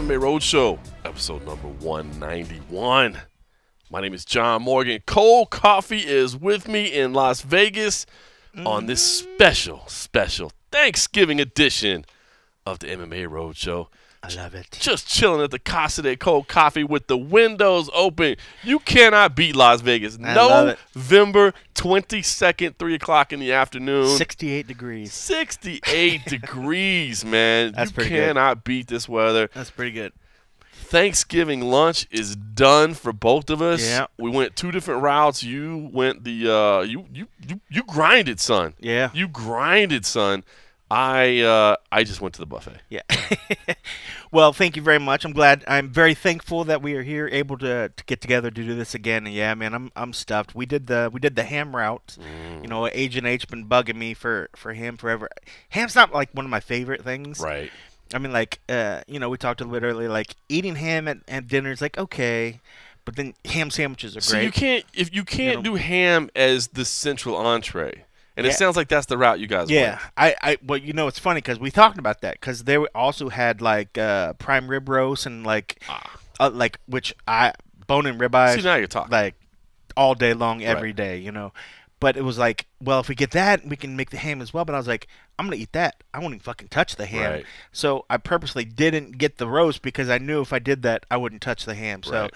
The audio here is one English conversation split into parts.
MMA Road Show, episode number 191. My name is John Morgan. Cold Coffee is with me in Las Vegas on this special Thanksgiving edition of the MMA Road Show. I love it. Just chilling at the Casa de Cold Coffee with the windows open. You cannot beat Las Vegas. November 22nd, 3 o'clock in the afternoon. 68 degrees. 68 degrees, man. That's pretty good. You cannot beat this weather. That's pretty good. Thanksgiving lunch is done for both of us. Yeah. We went two different routes. You went the you grinded, son. Yeah. You grinded, son. I just went to the buffet. Yeah. Well, thank you very much. I'm very thankful that we are here, able to get together to do this again. And yeah, man, I'm stuffed. We did the ham route. You know, Agent H been bugging me for ham forever. Ham's not like one of my favorite things. Right. I mean, like, you know, we talked a little bit earlier, like eating ham at dinner is like okay, but then ham sandwiches are great. So you can't do ham as the central entree. And it sounds like that's the route you guys went. Well, you know, it's funny because we talked about that because they also had like prime rib roast and like bone and ribeye. See, now you're talking. Like all day long, every day, you know. But it was like, well, if we get that, we can make the ham as well. But I was like, I'm gonna eat that. I won't even fucking touch the ham. Right. So I purposely didn't get the roast because I knew if I did that, I wouldn't touch the ham. So,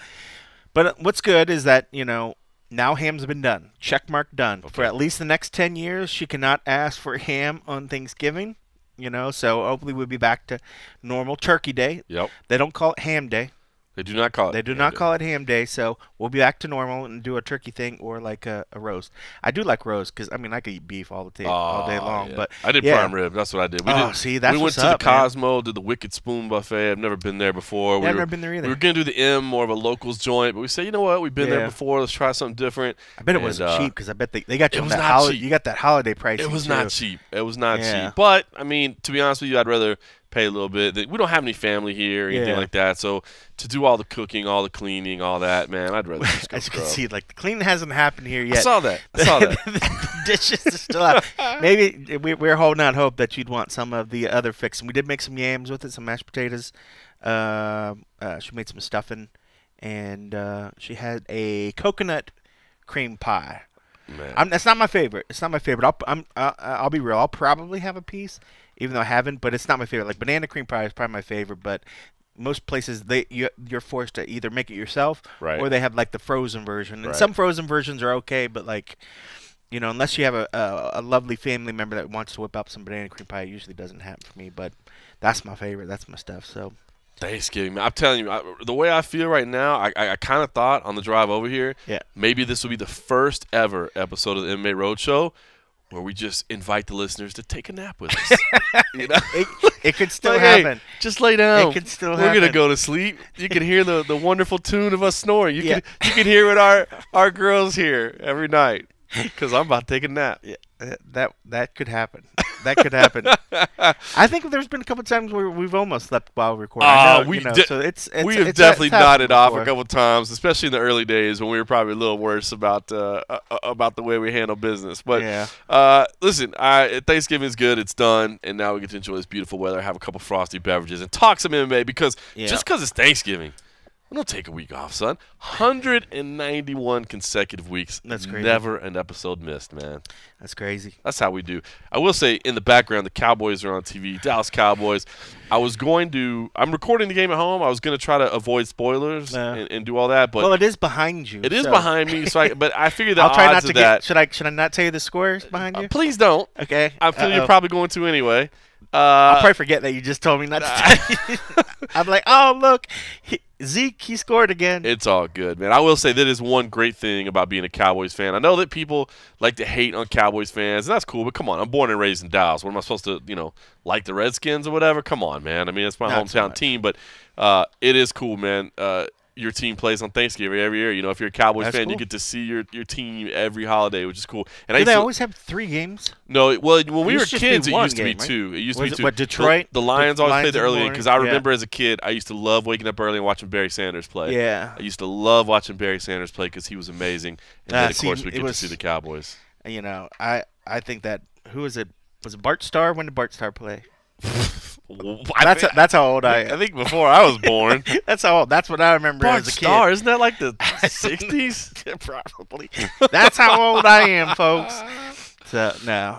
but what's good is that, you know, now ham's been done. Checkmark done. Okay. For at least the next 10 years, she cannot ask for ham on Thanksgiving. You know, so hopefully we'll be back to normal Turkey Day. Yep. They don't call it Ham Day. They do not call it. They do not call it Ham Day, so we'll be back to normal and do a turkey thing or like a roast. I do like roast because I mean I could eat beef all day long. Yeah. But I did prime rib. That's what I did. See, that's we went to the Cosmo, did the Wicked Spoon buffet. I've never been there before. I've never been there either. We were gonna do the M, more of a locals joint, but we said, you know what, we've been there before. Let's try something different. I bet it wasn't cheap because I bet they got you on that holiday. You got that holiday price. It was not cheap. It was not cheap. But I mean, to be honest with you, I'd rather pay a little bit. We don't have any family here or anything like that, so to do all the cooking, all the cleaning, all that, man, I'd rather just go. As you can see, like the cleaning hasn't happened here yet. I saw that. The dishes are still out. Maybe we're holding out hope that you'd want some of the other fixing. We did make some yams with it, some mashed potatoes. She made some stuffing, and she had a coconut cream pie. Man. That's not my favorite. It's not my favorite. I'll be real. I'll probably have a piece, even though I haven't. But it's not my favorite. Like banana cream pie is probably my favorite. But most places you're forced to either make it yourself, or they have like the frozen version. And some frozen versions are okay, but like, you know, unless you have a lovely family member that wants to whip up some banana cream pie, it usually doesn't happen for me. But that's my favorite. That's my stuff. So. Thanksgiving, man. I'm telling you, the way I feel right now, I kind of thought on the drive over here, maybe this will be the first ever episode of the MMA Road Show where we just invite the listeners to take a nap with us. You know? It could still happen. Hey, just lay down. It could still happen. We're going to go to sleep. You can hear the wonderful tune of us snoring. You can hear what our girls hear every night because I'm about to take a nap. Yeah, that could happen. That could happen. I think there's been a couple times where we've almost slept while recording. We have definitely nodded off a couple times, especially in the early days when we were probably a little worse about the way we handle business. But listen, Thanksgiving is good. It's done, and now we get to enjoy this beautiful weather, have a couple frosty beverages, and talk some MMA because just because it's Thanksgiving, we don't take a week off, son. 191 consecutive weeks. That's crazy. Never an episode missed, man. That's crazy. That's how we do. I will say, in the background, the Cowboys are on TV. Dallas Cowboys. I'm recording the game at home. I was going to try to avoid spoilers and do all that. But well, it is behind you. It is behind me. But I figured the I'll try odds not of that. Should I not tell you the scores behind you? Please don't. Okay. I feel you're probably going to anyway. I'll probably forget that you just told me not to tell you. I'm like, oh, look. Zeke, he scored again. It's all good, man. I will say that is one great thing about being a Cowboys fan. I know that people like to hate on Cowboys fans, and that's cool, but come on. I'm born and raised in Dallas. What am I supposed to, like the Redskins or whatever? Come on, man. I mean, it's my hometown team, but it is cool, man. Your team plays on Thanksgiving every year. You know, if you're a Cowboys fan, you get to see your team every holiday, which is cool. And do they always have 3 games? No, well, when we were kids, it used to be 2. It used to be 2. What, Detroit? The Lions always played the early because I remember as a kid, I used to love waking up early and watching Barry Sanders play. Yeah. I used to love watching Barry Sanders play because he was amazing. And then, of course, we get to see the Cowboys. You know, I think that, who was it? Was it Bart Starr? When did Bart Starr play? That's how old I am. I think before I was born. That's how old. That's what I remember Bart as a kid. Starr, isn't that like the 60s? Probably. That's how old I am, folks. So no,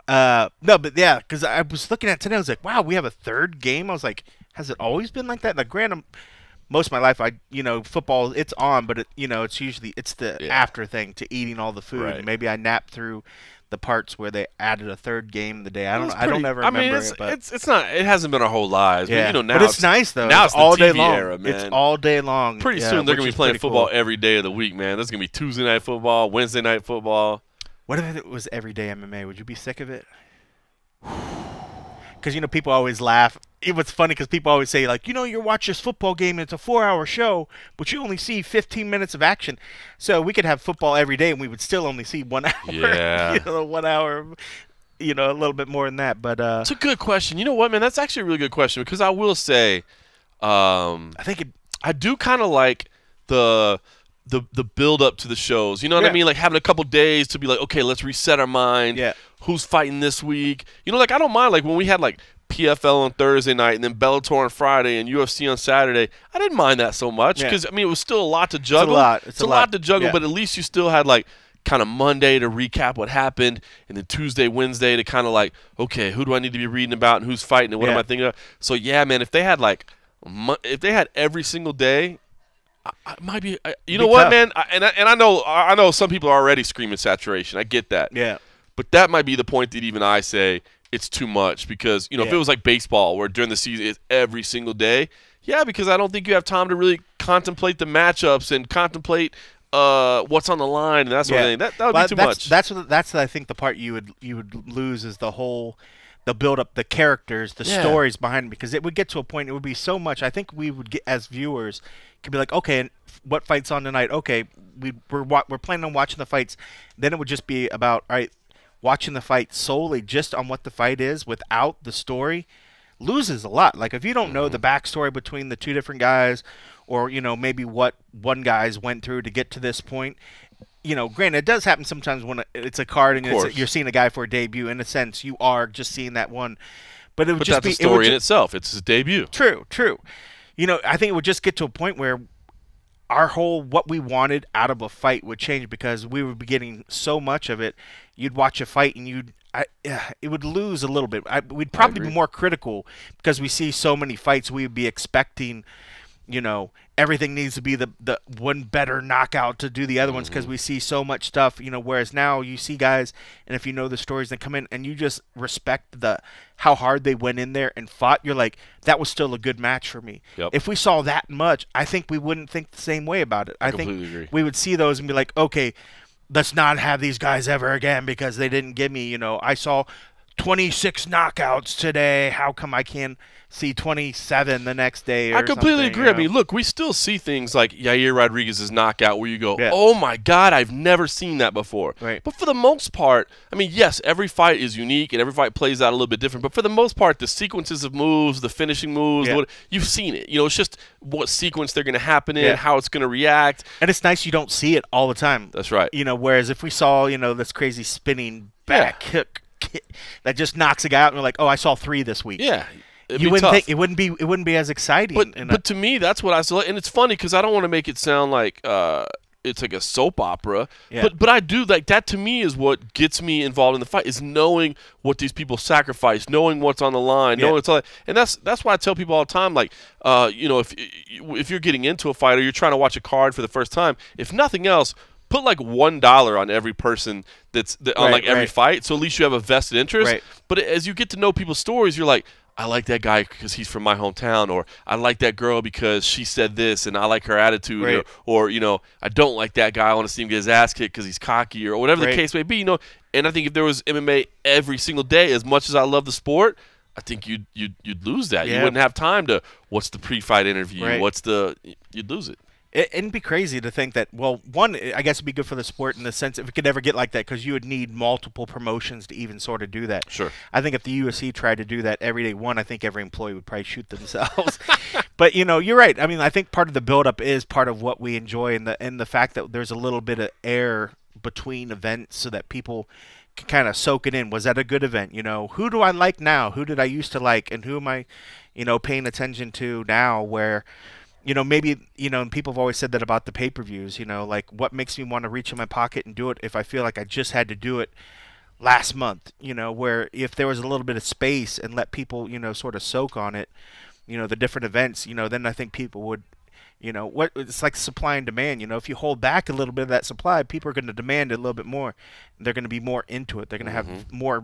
but yeah, because I was looking at today, I was like, wow, we have a third game. I was like, has it always been like that? Like, granted, most of my life, football, it's on, but it's usually the after thing to eating all the food. Right. Maybe I nap through the parts where they added a third game the day. I don't ever remember it. But it's not. It hasn't been our whole lives. Yeah. But, now but it's nice though. Now it's it's all the TV day long. era, man. It's all day long. Pretty soon they're gonna be playing football every day of the week, man. There's gonna be Tuesday night football, Wednesday night football. What if it was everyday MMA? Would you be sick of it? Because people always laugh. It was funny because people always say, like, you watch this football game and it's a 4-hour show, but you only see 15 minutes of action. So we could have football every day and we would still only see 1 hour. Yeah. 1 hour. A little bit more than that. But it's a good question. You know what, man? That's actually a really good question because I will say, I do kind of like the build up to the shows. You know what I mean? Like having a couple days to be like, okay, let's reset our mind. Yeah. Who's fighting this week? Like I don't mind like when we had like PFL on Thursday night and then Bellator on Friday and UFC on Saturday. I didn't mind that so much because it was still a lot to juggle. It's a lot to juggle, but at least you still had like kind of Monday to recap what happened and then Tuesday, Wednesday to kind of like, okay, who do I need to be reading about and who's fighting and what am I thinking of? So yeah, man, if they had every single day, it might be. You know what, man? I know some people are already screaming saturation. I get that. Yeah. But that might be the point that even I say it's too much because if it was like baseball where during the season it's every single day, because I don't think you have time to really contemplate the matchups and contemplate what's on the line and that sort of thing. That would be too much. That's I think the part you would lose is the build up, the characters, the stories behind it, because it would get to a point it would be so much. I think we would get as viewers could be like, okay, and what fight's on tonight? Okay, we're planning on watching the fights. Then it would just be about watching the fight solely just on what the fight is without the story loses a lot. Like if you don't know the backstory between the two different guys, or maybe what one guy's went through to get to this point. Granted, it does happen sometimes when it's a card and you're seeing a guy for a debut. In a sense, you are just seeing that one. But it would just be a story in itself. It's his debut. True. I think it would just get to a point where what we wanted out of a fight would change because we would be getting so much of it. You'd watch a fight and it would lose a little bit. We'd probably be more critical because we see so many fights. We'd be expecting, everything needs to be the one better knockout to do the other ones because we see so much stuff. Whereas now you see guys, and if you know the stories that come in and you just respect how hard they went in there and fought, you're like, that was still a good match for me. Yep. If we saw that much, I think we wouldn't think the same way about it. I think agree. We would see those and be like, okay, let's not have these guys ever again because they didn't give me, I saw 26 knockouts today. How come I can't see 27 the next day? I completely agree. I mean, look, we still see things like Yair Rodriguez's knockout where you go, oh my God, I've never seen that before. Right. But for the most part, I mean, yes, every fight is unique and every fight plays out a little bit different. But for the most part, the sequences of moves, the finishing moves, you've seen it. It's just what sequence they're going to happen in, how it's going to react. And it's nice you don't see it all the time. That's right. Whereas if we saw, this crazy spinning back kick that just knocks a guy out and we're like, oh, I saw 3 this week. Yeah. You wouldn't think it wouldn't be as exciting. But to me, that's what I saw, and it's funny because I don't want to make it sound like it's like a soap opera. Yeah. But I do like that. To me, is what gets me involved in the fight is knowing what these people sacrifice, knowing what's on the line, knowing it's all. And that's why I tell people all the time, like if you're getting into a fight or you're trying to watch a card for the first time, if nothing else, put like $1 on every person on every fight, so at least you have a vested interest. Right. But as you get to know people's stories, you're like, I like that guy because he's from my hometown, or I like that girl because she said this and I like her attitude, or I don't like that guy. I want to see him get his ass kicked because he's cocky, or whatever the case may be. And I think if there was MMA every single day, as much as I love the sport, I think you'd lose that. You wouldn't have time to what's the pre-fight interview, you'd lose it. It'd be crazy to think that, well, one, I guess it'd be good for the sport in the sense if it could ever get like that, because you would need multiple promotions to even sort of do that. Sure. I think if the UFC tried to do that every day, I think every employee would probably shoot themselves. But, you're right. I mean, I think part of the build-up is part of what we enjoy, and the fact that there's a little bit of air between events so that people kind of soak it in. Was that a good event? You know, who do I like now? Who did I used to like? And who am I, you know, paying attention to now where, you know, maybe, you know, and people have always said that about the pay-per-views, you know, like what makes me want to reach in my pocket and do it if I feel like I just had to do it last month, you know, where if there was a little bit of space and let people, you know, sort of soak on it, you know, the different events, you know, then I think people would, you know, what it's like supply and demand, you know, if you hold back a little bit of that supply, people are going to demand it a little bit more. They're going to be more into it. They're going to have more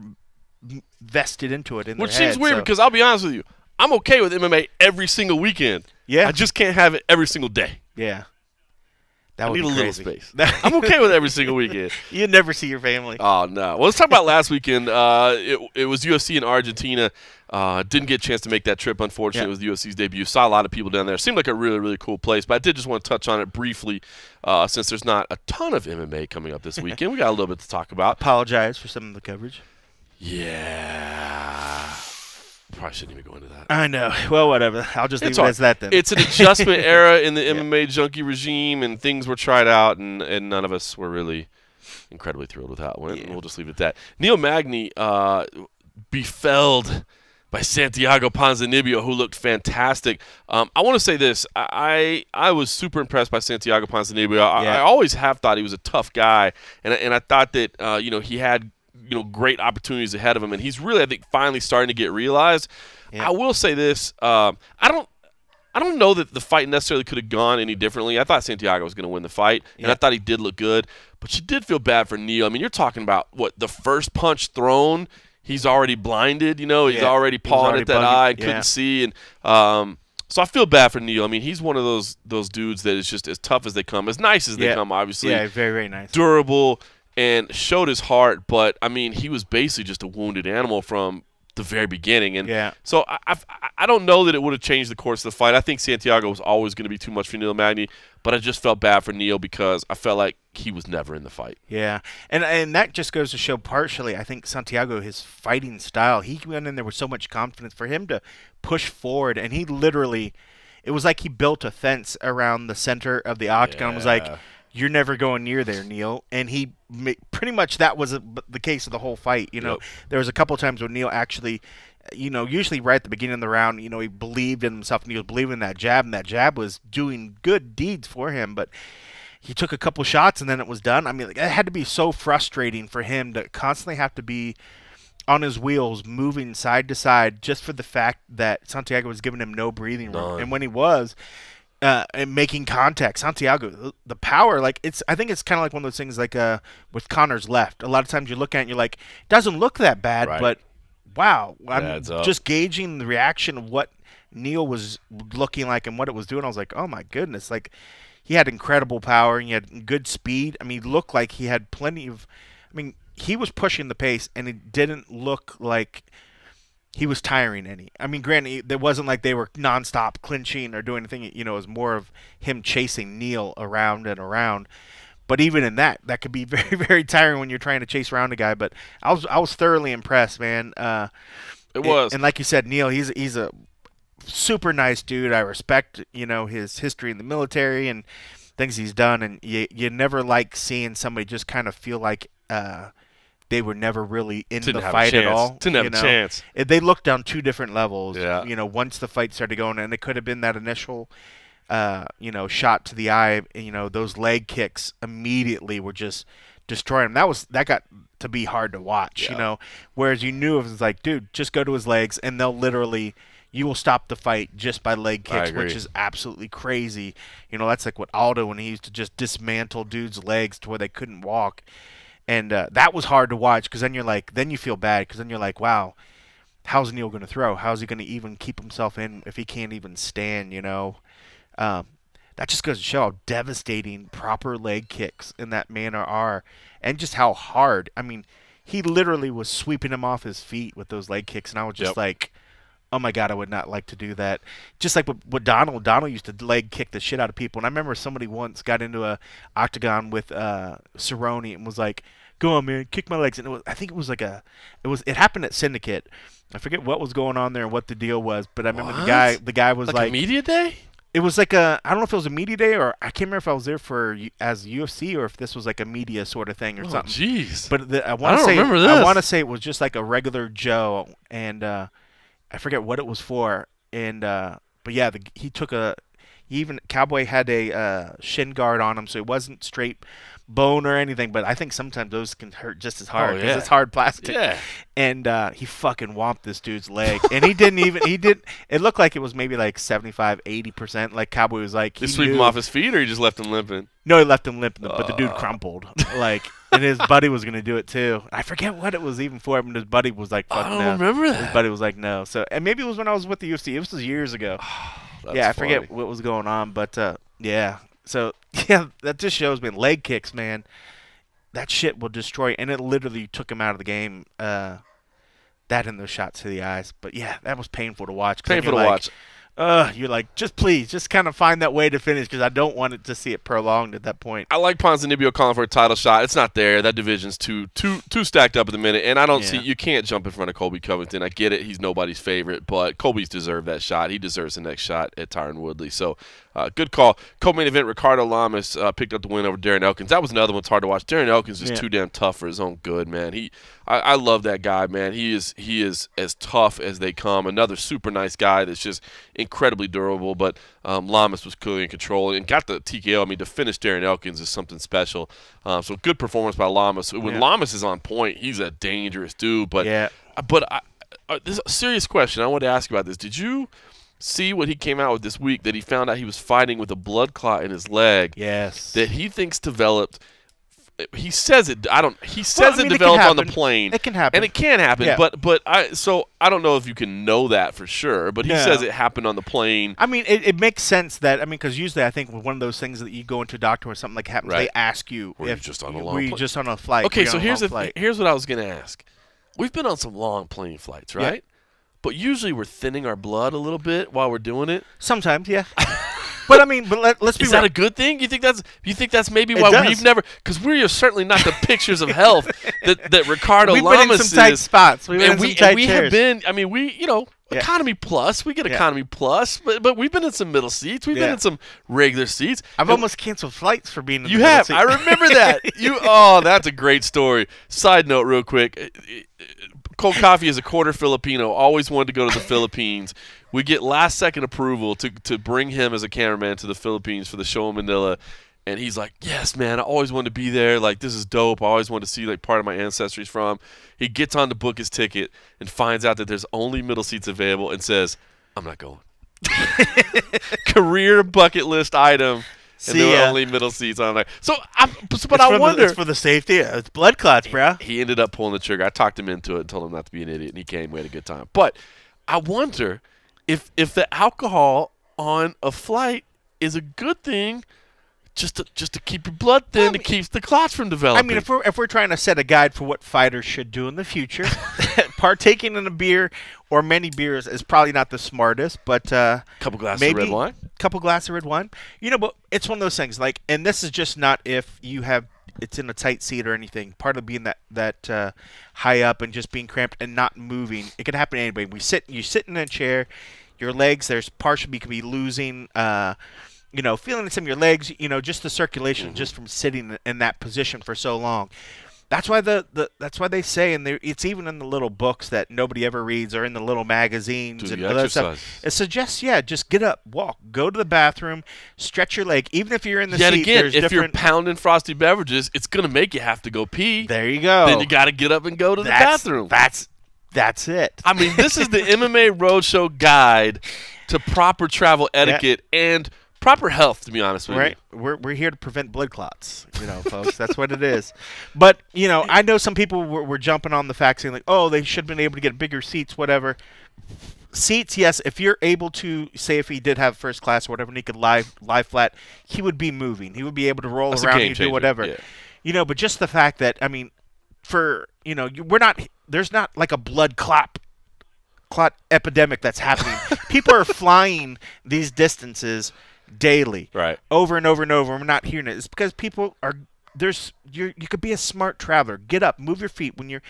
vested into it in their head. Which seems weird because I'll be honest with you, I'm okay with MMA every single weekend. Yeah. I just can't have it every single day. Yeah. I need a little space. I'm okay with every single weekend. You never see your family. Oh, no. Well, let's talk about last weekend. It was UFC in Argentina. Didn't get a chance to make that trip, unfortunately. It was the UFC's debut. Saw a lot of people down there. Seemed like a really, really cool place. But I did just want to touch on it briefly since there's not a ton of MMA coming up this weekend. We got a little bit to talk about. Apologize for some of the coverage. Yeah. Probably shouldn't even go into that. I know. Well, whatever. I'll just leave it as that then. It's an adjustment era in the MMA junkie regime, and things were tried out, and none of us were really incredibly thrilled with how it went. And we'll just leave it at that. Neil Magny befelled by Santiago Ponzinibbio, who looked fantastic. I want to say this. I was super impressed by Santiago Ponzinibbio. I always have thought he was a tough guy, and I thought that you know, he had, you know, great opportunities ahead of him, and he's really, I think, finally starting to get realized. I will say this: I don't know that the fight necessarily could have gone any differently. I thought Santiago was going to win the fight, and I thought he did look good. But you did feel bad for Neil. I mean, you're talking about what, the first punch thrown, he's already blinded. You know, he's already pawing at that eye and couldn't see, and so I feel bad for Neil. I mean, he's one of those dudes that is just as tough as they come, as nice as they come. Obviously, very, very nice, durable. And showed his heart, but, I mean, he was basically just a wounded animal from the very beginning. And so I don't know that it would have changed the course of the fight. I think Santiago was always going to be too much for Neil Magny, but I just felt bad for Neil because I felt like he was never in the fight. Yeah, and that just goes to show partially, I think, Santiago, his fighting style. He went in there with so much confidence for him to push forward, and he literally, it was like he built a fence around the center of the octagon. It was like, you're never going near there, Neil. And he pretty much that was the case of the whole fight. You know, there was a couple times when Neil actually, you know, usually right at the beginning of the round, you know, he believed in himself and he was believing in that jab, and that jab was doing good deeds for him. But he took a couple shots and then it was done. I mean, like, it had to be so frustrating for him to constantly have to be on his wheels, moving side to side, just for the fact that Santiago was giving him no breathing room. And when he was, and making contact, Santiago, the power, like, I think it's kind of like one of those things like with Connor's left. A lot of times you look at it and you're like, it doesn't look that bad, but wow, I'm just gauging the reaction of what Neil was looking like and what it was doing. I was like, oh my goodness, like, he had incredible power and he had good speed. I mean, he looked like he had plenty of, I mean, he was pushing the pace and it didn't look like he was tiring any. I mean, granted, it wasn't like they were nonstop clinching or doing anything. You know, it was more of him chasing Neil around and around. But even in that could be very, very tiring when you're trying to chase around a guy. But I was thoroughly impressed, man. It was. And like you said, Neil, he's a super nice dude. I respect, you know, his history in the military and things he's done. And you never like seeing somebody just kind of feel like they were never really in the fight at all. Didn't have a chance. They looked on two different levels. You know, once the fight started going, and it could have been that initial, you know, shot to the eye. You know, those leg kicks immediately were just destroying him. That got to be hard to watch. You know, whereas you knew it was like, dude, just go to his legs, and they'll literally, you will stop the fight just by leg kicks, which is absolutely crazy. You know, that's like what Aldo, when he used to just dismantle dudes' legs to where they couldn't walk. And that was hard to watch because then you're like, then you feel bad because then you're like, wow, how's Neil going to throw? How's he going to even keep himself in if he can't even stand, you know? That just goes to show how devastating proper leg kicks in that manner are and just how hard. I mean, he literally was sweeping him off his feet with those leg kicks, and I was just like, oh my God, I would not like to do that. Just like what Donald used to leg kick the shit out of people. And I remember somebody once got into a octagon with Cerrone and was like, go on, man, kick my legs. And I think it was like it happened at Syndicate. I forget what was going on there and what the deal was, but I remember the guy was like a media day? It was like I don't know if it was a media day or I can't remember if I was there as UFC or if this was like a media sort of thing or something. Jeez. But I want to say it was just like a regular Joe, and I forget what it was for. And but yeah, Cowboy had a shin guard on him, so it wasn't straight bone or anything. But I think sometimes those can hurt just as hard because it's hard plastic. Yeah. And he fucking whomped this dude's leg, and he didn't even. It looked like it was maybe like 75-80%. Like Cowboy was like, he sweep him off his feet, or he just left him limping. No, he left him limping, but the dude crumpled. Like, and his buddy was gonna do it too. I forget what it was even for, but his buddy was like, "Fuck no." I don't remember that. His buddy was like, "No." So, and maybe it was when I was with the UFC. It was years ago. Yeah, I forget what was going on, but yeah. So yeah, that just shows me leg kicks, man. That shit will destroy, and it literally took him out of the game. That and those shots to the eyes, but yeah, that was painful to watch. Painful to watch. You're like, just please, just kind of find that way to finish because I don't want it to see it prolonged at that point. I like Ponzinibbio calling for a title shot. It's not there. That division's too stacked up at the minute, and I don't see. You can't jump in front of Colby Covington. I get it. He's nobody's favorite, but Colby's deserved that shot. He deserves the next shot at Tyron Woodley. So, good call. Co-main event: Ricardo Lamas picked up the win over Darren Elkins. That was another one that's hard to watch. Darren Elkins is too damn tough for his own good, man. I love that guy, man. He is as tough as they come. Another super nice guy that's just incredibly durable. But Lamas was clearly in control and got the TKO. I mean, to finish Darren Elkins is something special. So good performance by Lamas. When Lamas is on point, he's a dangerous dude. But this is a serious question. I want to ask you about this. Did you see what he came out with this week? That he found out he was fighting with a blood clot in his leg. Yes. That he thinks developed. He says it. He says it developed on the plane. It can happen, and it can happen. Yeah. But I don't know if you can know that for sure. But he says it happened on the plane. I mean, it makes sense that because usually I think with one of those things that you go into a doctor or something like happens, they ask you if just on a long were you just on a flight. Okay, so here's what I was going to ask. We've been on some long plane flights, right? Yeah. But usually we're thinning our blood a little bit while we're doing it. Sometimes, yeah. But I mean, let's be. Is that a good thing? You think that's maybe why we've never? Because we are certainly not the pictures of health that Ricardo Lamas is. We've been in some tight spots. We have been. I mean, economy plus. We get economy plus, but we've been in some middle seats. We've been in some regular seats. I've almost canceled flights for being in the middle seat. I remember that. Oh, that's a great story. Side note, real quick. Cold Coffee is a quarter Filipino. Always wanted to go to the Philippines. We get last-second approval to bring him as a cameraman to the Philippines for the show in Manila, and he's like, "Yes, man, I always wanted to be there. Like, this is dope. I always wanted to see like part of my ancestry's from." He gets on to book his ticket and finds out that there's only middle seats available, and says, "I'm not going." Career bucket list item. And there were only middle seats on there. But I wonder. It's for the safety. It's blood clots, bro. He ended up pulling the trigger. I talked him into it and told him not to be an idiot, and he came. We had a good time. But I wonder if the alcohol on a flight is a good thing, just to keep your blood thin, to keep the clots from developing. I mean, if we're trying to set a guide for what fighters should do in the future, partaking in a beer or many beers is probably not the smartest, but couple glasses of red wine. Couple glasses of red wine. But it's one of those things. Like, and this is just not if you have it's in a tight seat or anything. Part of being that high up and just being cramped and not moving, it could happen to anybody. You sit in a chair, your legs, there's partially could be losing. Feeling some of your legs, just the circulation just from sitting in that position for so long. That's why that's why they say, and it's even in the little books that nobody ever reads, or in the little magazines and other stuff. It suggests, just get up, walk, go to the bathroom, stretch your leg, even if you're in the seat. Again, if you're pounding frosty beverages, it's gonna make you have to go pee. There you go. Then you got to get up and go to the bathroom. That's it. I mean, this is the MMA Road Show guide to proper travel etiquette and proper health, to be honest with you. We're here to prevent blood clots, folks. That's what it is. But, I know some people were jumping on the fact saying, like, oh, they should have been able to get bigger seats, whatever. Seats, yes, if you're able to, say if he did have first class or whatever, and he could lie flat, he would be moving. He would be able to roll around and do whatever. Yeah. But just the fact that, I mean, there's not like a blood clot epidemic that's happening. People are flying these distances daily, right, over and over and over. We're not hearing it. It's because people are you could be a smart traveler. Get up, move your feet when you're.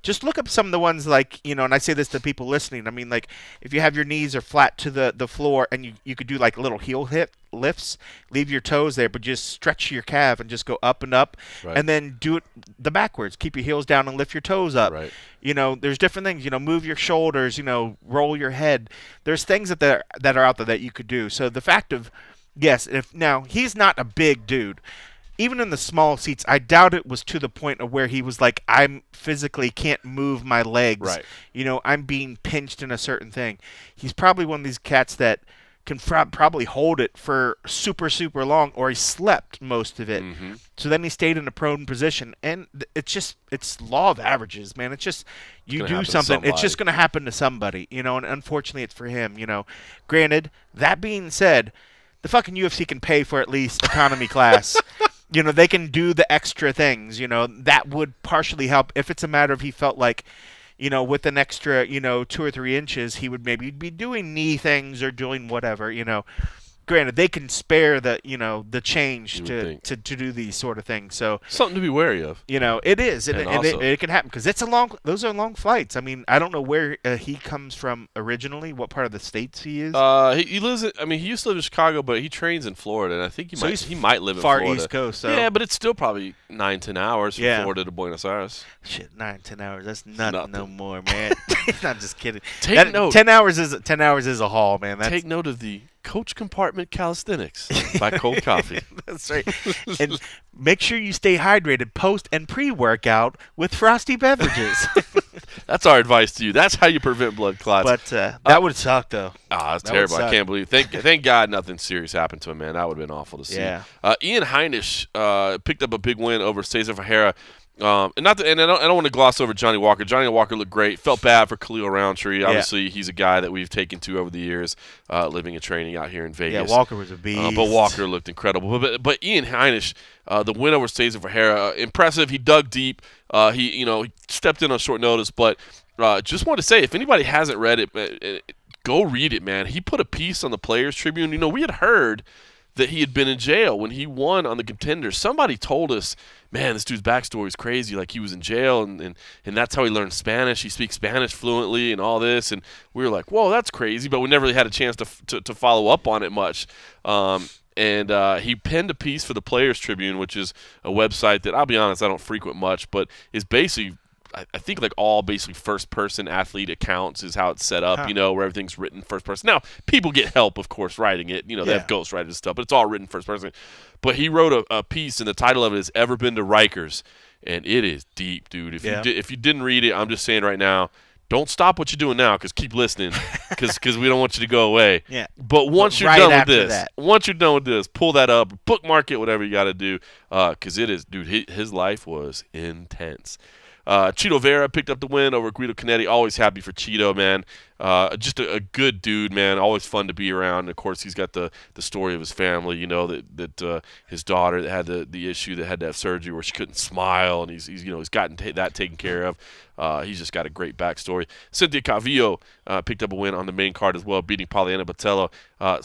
Just look up some of the ones like, and I say this to people listening. I mean, like if you have your knees are flat to the floor and you could do like little heel lifts, leave your toes there, but just stretch your calf and just go up and up, and then do it the backwards. Keep your heels down and lift your toes up. Right. There's different things. Move your shoulders. Roll your head. There's things that are out there that you could do. So the fact of yes, now he's not a big dude. Even in the small seats, I doubt it was to the point of where he was like, I'm physically can't move my legs. Right. I'm being pinched in a certain thing. He's probably one of these cats that can probably hold it for super, super long, or he slept most of it. Mm-hmm. So then he stayed in a prone position. And it's law of averages, man. It's just you do something, it's just going to happen to somebody, and unfortunately it's for him, Granted, that being said, the fucking UFC can pay for at least economy class. They can do the extra things, that would partially help if it's a matter of he felt like, with an extra, 2 or 3 inches, he would maybe be doing knee things or doing whatever, Granted, they can spare the, the change to do these sort of things. So something to be wary of. It is, and it can happen because those are long flights. I mean, I don't know where he comes from originally, what part of the States he is. He lives. He used to live in Chicago, but he trains in Florida, and I think he might live in far Florida. East Coast. So. Yeah, but it's still probably 9-10 hours from Florida to Buenos Aires. Shit, 9-10 hours. That's nothing no more, man. I'm just kidding. Take note. 10 hours is a haul, man. Take note of the Coach Compartment Calisthenics by Cold Coffee. That's right. And make sure you stay hydrated post and pre-workout with frosty beverages. That's our advice to you. That's how you prevent blood clots. But that would suck, though. That's terrible. I can't believe. Thank God nothing serious happened to him, man. That would have been awful to see. Yeah. Ian Heinisch picked up a big win over Cesar Ferreira. I don't want to gloss over Johnny Walker. Johnny Walker looked great. Felt bad for Khalil Roundtree. Obviously, he's a guy that we've taken to over the years, living and training out here in Vegas. Yeah, Walker was a beast. But Walker looked incredible. But Ian Heinisch, the win over Cesar Ferreira, impressive. He dug deep. He stepped in on short notice. But just want to say, if anybody hasn't read it, go read it, man. He put a piece on the Players Tribune. We had heard that he had been in jail when he won on the Contenders. Somebody told us, man, this dude's backstory is crazy. Like, he was in jail, and that's how he learned Spanish. He speaks Spanish fluently and all this. And we were like, whoa, that's crazy. But we never really had a chance to follow up on it much. And he penned a piece for the Players Tribune, which is a website that, I'll be honest, I don't frequent much, but is basically, I think, like all basically first-person athlete accounts is how it's set up, where everything's written first person. Now, people get help, of course, writing it. They have ghostwriters and stuff, but it's all written first person. But he wrote a piece, and the title of it is Ever Been to Rikers? And it is deep, dude. If you didn't read it, I'm just saying right now, don't stop what you're doing now, because keep listening, because we don't want you to go away. Yeah. But once you're done with this, pull that up, bookmark it, whatever you got to do, because it is, dude, his life was intense. Cheeto Vera picked up the win over Guido Canetti. Always happy for Cheeto, man. Just a good dude, man. Always fun to be around. And of course, he's got the story of his family. That his daughter that had the issue that had to have surgery where she couldn't smile, and he's gotten that taken care of. He's just got a great backstory. Cynthia Calvillo picked up a win on the main card as well, beating Pollyanna Botello.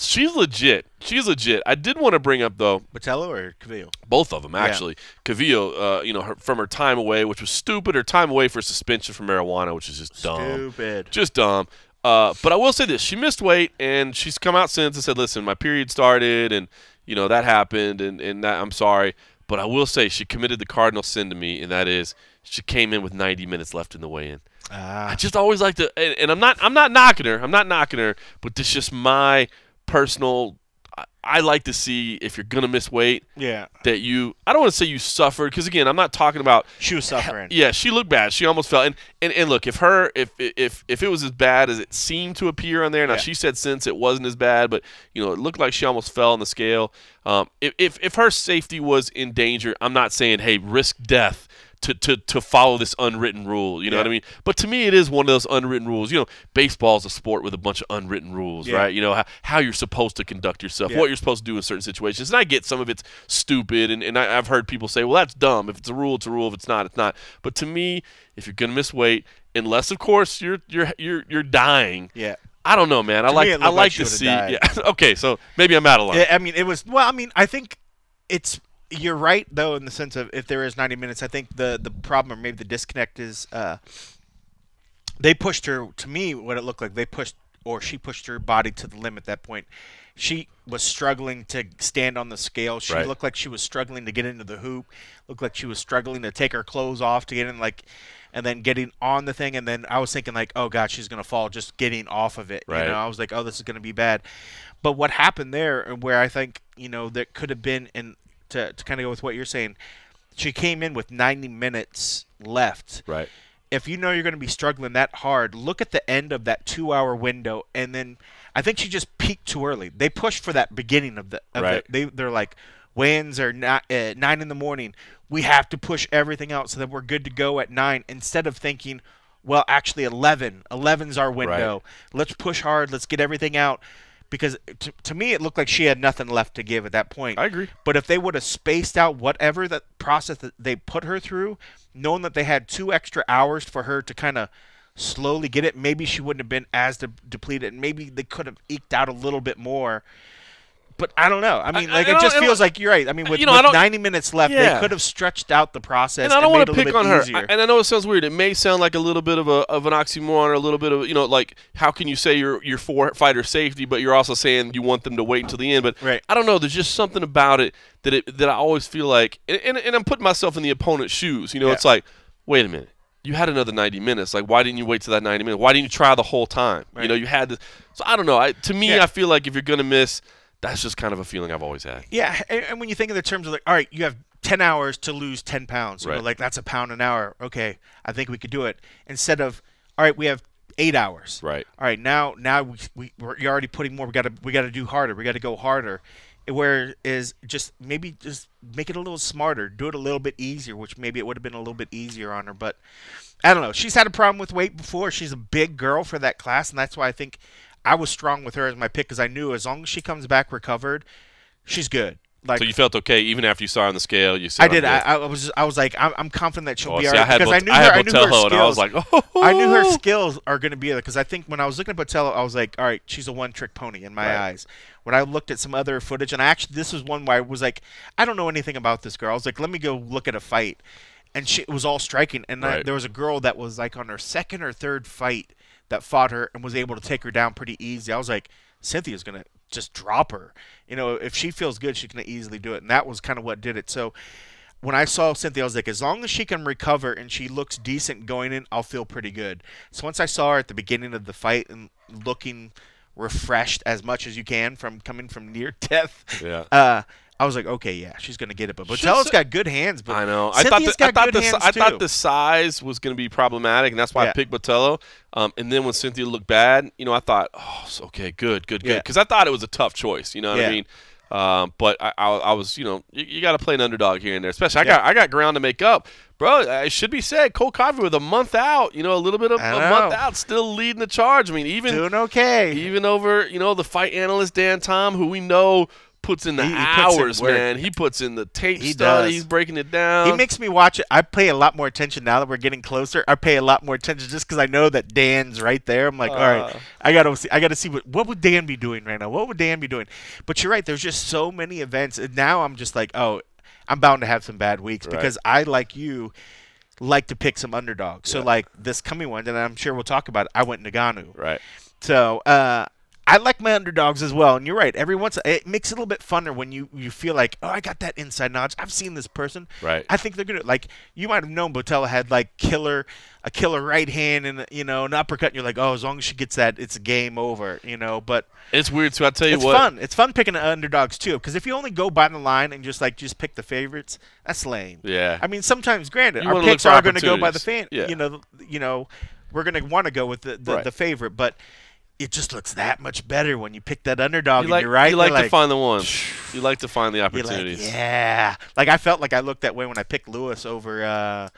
She's legit. I did want to bring up, though, Botello or Calvillo? Both of them, actually. Yeah. Calvillo, from her time away, which was stupid, her time away for suspension for marijuana, which is just dumb. Stupid. Just dumb. But I will say this. She missed weight, and she's come out since and said, listen, my period started, and, that happened, and that I'm sorry. But I will say she committed the cardinal sin to me, and that is she came in with 90 minutes left in the weigh-in. I just always like to, and I'm not knocking her, but this is just my personal. I like to see, if you're gonna miss weight, that you. I don't want to say you suffered, because again, I'm not talking about. She was suffering. Yeah, she looked bad. She almost fell. And look, if it was as bad as it seemed to appear on there, now she said since it wasn't as bad, but it looked like she almost fell on the scale. If her safety was in danger, I'm not saying, hey, risk death to follow this unwritten rule, you know what I mean? But to me, it is one of those unwritten rules. Baseball's a sport with a bunch of unwritten rules, right? How you're supposed to conduct yourself, what you're supposed to do in certain situations. And I get some of it's stupid, and I've heard people say, well, that's dumb. If it's a rule, it's a rule. If it's not, it's not. But to me, if you're gonna miss weight, unless of course you're dying, I don't know, man. I like to see. Yeah. Okay, so maybe I'm out of line. Yeah, I mean, it was. Well, I mean, I think it's You're right, though, in the sense of if there is 90 minutes, I think the problem or maybe the disconnect is they pushed her, to me, what it looked like, she pushed her body to the limit at that point. She was struggling to stand on the scale. She looked like she was struggling to get into the hoop. Looked like she was struggling to take her clothes off to get in, and then getting on the thing. And then I was thinking, like, oh, God, she's going to fall just getting off of it. Right. You know, I was like, oh, this is going to be bad. But what happened there, where I think, that could have been, and to kind of go with what you're saying, she came in with 90 minutes left. Right. If you know you're going to be struggling that hard, look at the end of that 2-hour window, and then I think she just peaked too early. They pushed for that beginning of they're like, weigh-ins are 9 in the morning. We have to push everything out so that we're good to go at 9, instead of thinking, well, actually 11. 11's our window. Right. Let's push hard. Let's get everything out. Because to me, it looked like she had nothing left to give at that point. I agree. But if they would have spaced out whatever the process that they put her through, knowing that they had 2 extra hours for her to kind of slowly get it, maybe she wouldn't have been as depleted. And maybe they could have eked out a little bit more. But I don't know. I mean, it just feels like you're right. I mean, with 90 minutes left, they could have stretched out the process. And I don't want to pick on her. Easier. And I know it sounds weird. It may sound like a little bit of an oxymoron, or a little bit of, like, how can you say you're for fighter safety, but you're also saying you want them to wait until the end? But I don't know. There's just something about it that I always feel like, and I'm putting myself in the opponent's shoes. It's like, wait a minute. You had another 90 minutes. Like, why didn't you wait till that 90 minutes? Why didn't you try the whole time? Right. You had to. So I don't know. To me, I feel like if you're going to miss, that's just kind of a feeling I've always had. Yeah, and when you think of the terms of, like, all right, you have 10 hours to lose 10 pounds. Like, that's a pound an hour. Okay, I think we could do it. Instead of, all right, we have 8 hours. Right. All right, now you're already putting more. We got to do harder. We got to go harder. Whereas maybe just make it a little smarter. Do it a little bit easier, which maybe it would have been a little bit easier on her. But I don't know. She's had a problem with weight before. She's a big girl for that class, and that's why I think I was strong with her as my pick, because I knew as long as she comes back recovered, she's good. Like, so you felt okay even after you saw her on the scale? You said, I did. I was like, I'm confident that she'll be all right, because I knew her skills. And I was like, oh. I knew her skills are going to be there, because I think when I was looking at Botello, I was like, all right, she's a one-trick pony in my eyes. When I looked at some other footage, and this was one where I was like, I don't know anything about this girl. I was like, let me go look at a fight, and it was all striking. And there was a girl that was like on her second or third fight that fought her and was able to take her down pretty easy. I was like, Cynthia's going to just drop her. If she feels good, she can easily do it. And that was kind of what did it. So when I saw Cynthia, I was like, as long as she can recover and she looks decent going in, I'll feel pretty good. So once I saw her at the beginning of the fight and looking refreshed as much as you can from coming from near death, I was like, okay, yeah, she's going to get it. But Botello's got good hands. But I know. Cynthia's got good hands, I thought the size was going to be problematic, and that's why I picked Botello. And then when Cynthia looked bad, I thought, oh, okay, good. Because I thought it was a tough choice. You know what I mean? But I was, you got to play an underdog here and there. Especially, I got ground to make up. Bro, it should be said, Cole Coffey with a month out, a little bit of a month out, still leading the charge. I mean, even doing okay. Even over, the fight analyst, Dan Tom, who we know puts in the hours, man. He puts in the tape study. He's breaking it down. He makes me watch it. I pay a lot more attention now that we're getting closer. I pay a lot more attention just because I know that Dan's right there. I'm like, all right, I gotta see what would Dan be doing right now. What would Dan be doing? But you're right. There's just so many events, and now I'm just like, oh, I'm bound to have some bad weeks because I, like you, like to pick some underdogs. So like this coming one, and I'm sure we'll talk about it, I went Ngannou. Right. So I like my underdogs as well, and you're right. Every once it makes it a little bit funner when you feel like, oh, I got that inside knowledge. I've seen this person. Right. I think they're gonna like. You might have known Botello had like a killer right hand and an uppercut. And you're like, oh, as long as she gets that, it's game over. But it's weird too. I tell you what, it's fun. It's fun picking underdogs too, because if you only go by the line and just pick the favorites, that's lame. Yeah. I mean, sometimes, granted, our picks are going to go by the fan. Yeah. We're going to want to go with the favorite, but it just looks that much better when you pick that underdog. You're right. You like to find the one. You like to find the opportunities. Like I felt like I looked that way when I picked Lewis over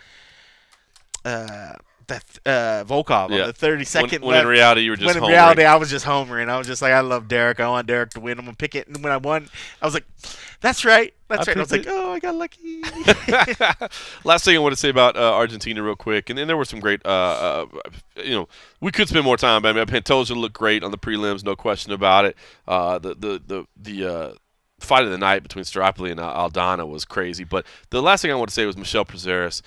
Volkov on the 32nd. When in reality, you were just homering. When in reality, I was just homering. I was just like, I love Derek. I want Derek to win. I'm going to pick it. And when I won, I was like, that's right. That's right. And I was like, oh, I got lucky. Last thing I want to say about Argentina real quick. And then there were some great, we could spend more time. But I mean, Pantoja looked great on the prelims, no question about it. fight of the night between Staropoli and Aldana was crazy. But the last thing I want to say was Michel Prazeres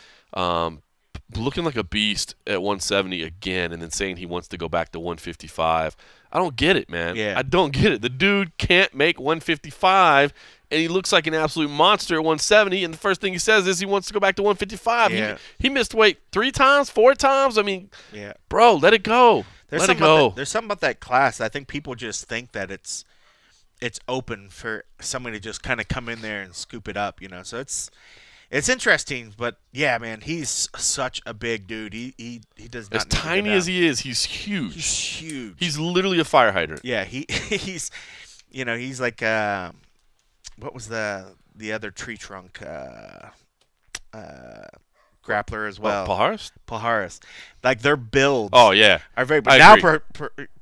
looking like a beast at 170 again, and then saying he wants to go back to 155. I don't get it, man. Yeah. I don't get it. The dude can't make 155, and he looks like an absolute monster at 170, and the first thing he says is he wants to go back to 155. Yeah. He missed weight 3 times, 4 times. I mean, yeah, bro, let it go. Let it go. There's something about that class. I think people just think that it's open for somebody to just kind of come in there and scoop it up, you know. So it's interesting, but yeah, man, he's such a big dude. He does not. As tiny as he is, he's huge. He's huge. He's literally a fire hydrant. Yeah, he's, you know, he's like what was the other tree trunk grappler as well? Paul Harris. Like their builds. Oh yeah. Are very. But now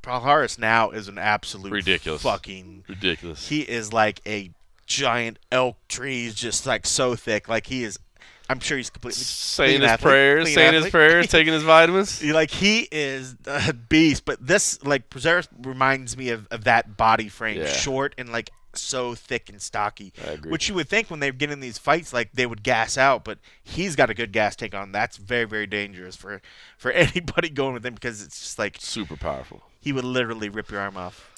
Paul Harris now is an absolute ridiculous. Fucking ridiculous. He is like a giant elk tree. He's just like so thick. Like he is. I'm sure he's completely saying his prayers, taking his vitamins. Like he is a beast. But this like Prazeres reminds me of that body frame, short and like so thick and stocky. I agree. Which you would think when they get in these fights, like they would gas out, but he's got a good gas tank on. That's very, very dangerous for anybody going with him because it's just like super powerful. He would literally rip your arm off.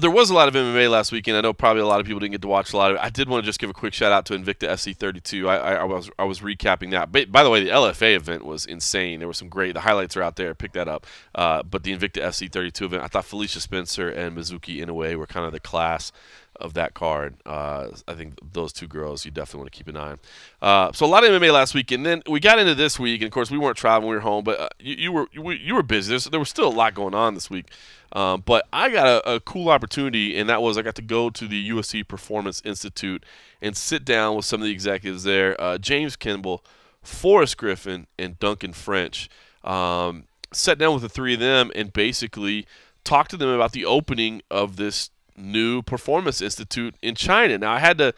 There was a lot of MMA last weekend. I know probably a lot of people didn't get to watch a lot of it. I did want to just give a quick shout out to Invicta FC 32. I was recapping that. By the way, the LFA event was insane. There were some great. The highlights are out there. Pick that up. But the Invicta FC 32 event, I thought Felicia Spencer and Mizuki Inoue were kind of the class of that card. I think those two girls you definitely want to keep an eye on. So a lot of MMA last week, and then we got into this week, and of course we weren't traveling, we were home, but you were busy. There was still a lot going on this week. But I got a cool opportunity, and that was I got to go to the UFC Performance Institute and sit down with some of the executives there. James Kimball, Forrest Griffin, and Duncan French. Sat down with the three of them and basically talked to them about the opening of this new Performance Institute in China. Now I had to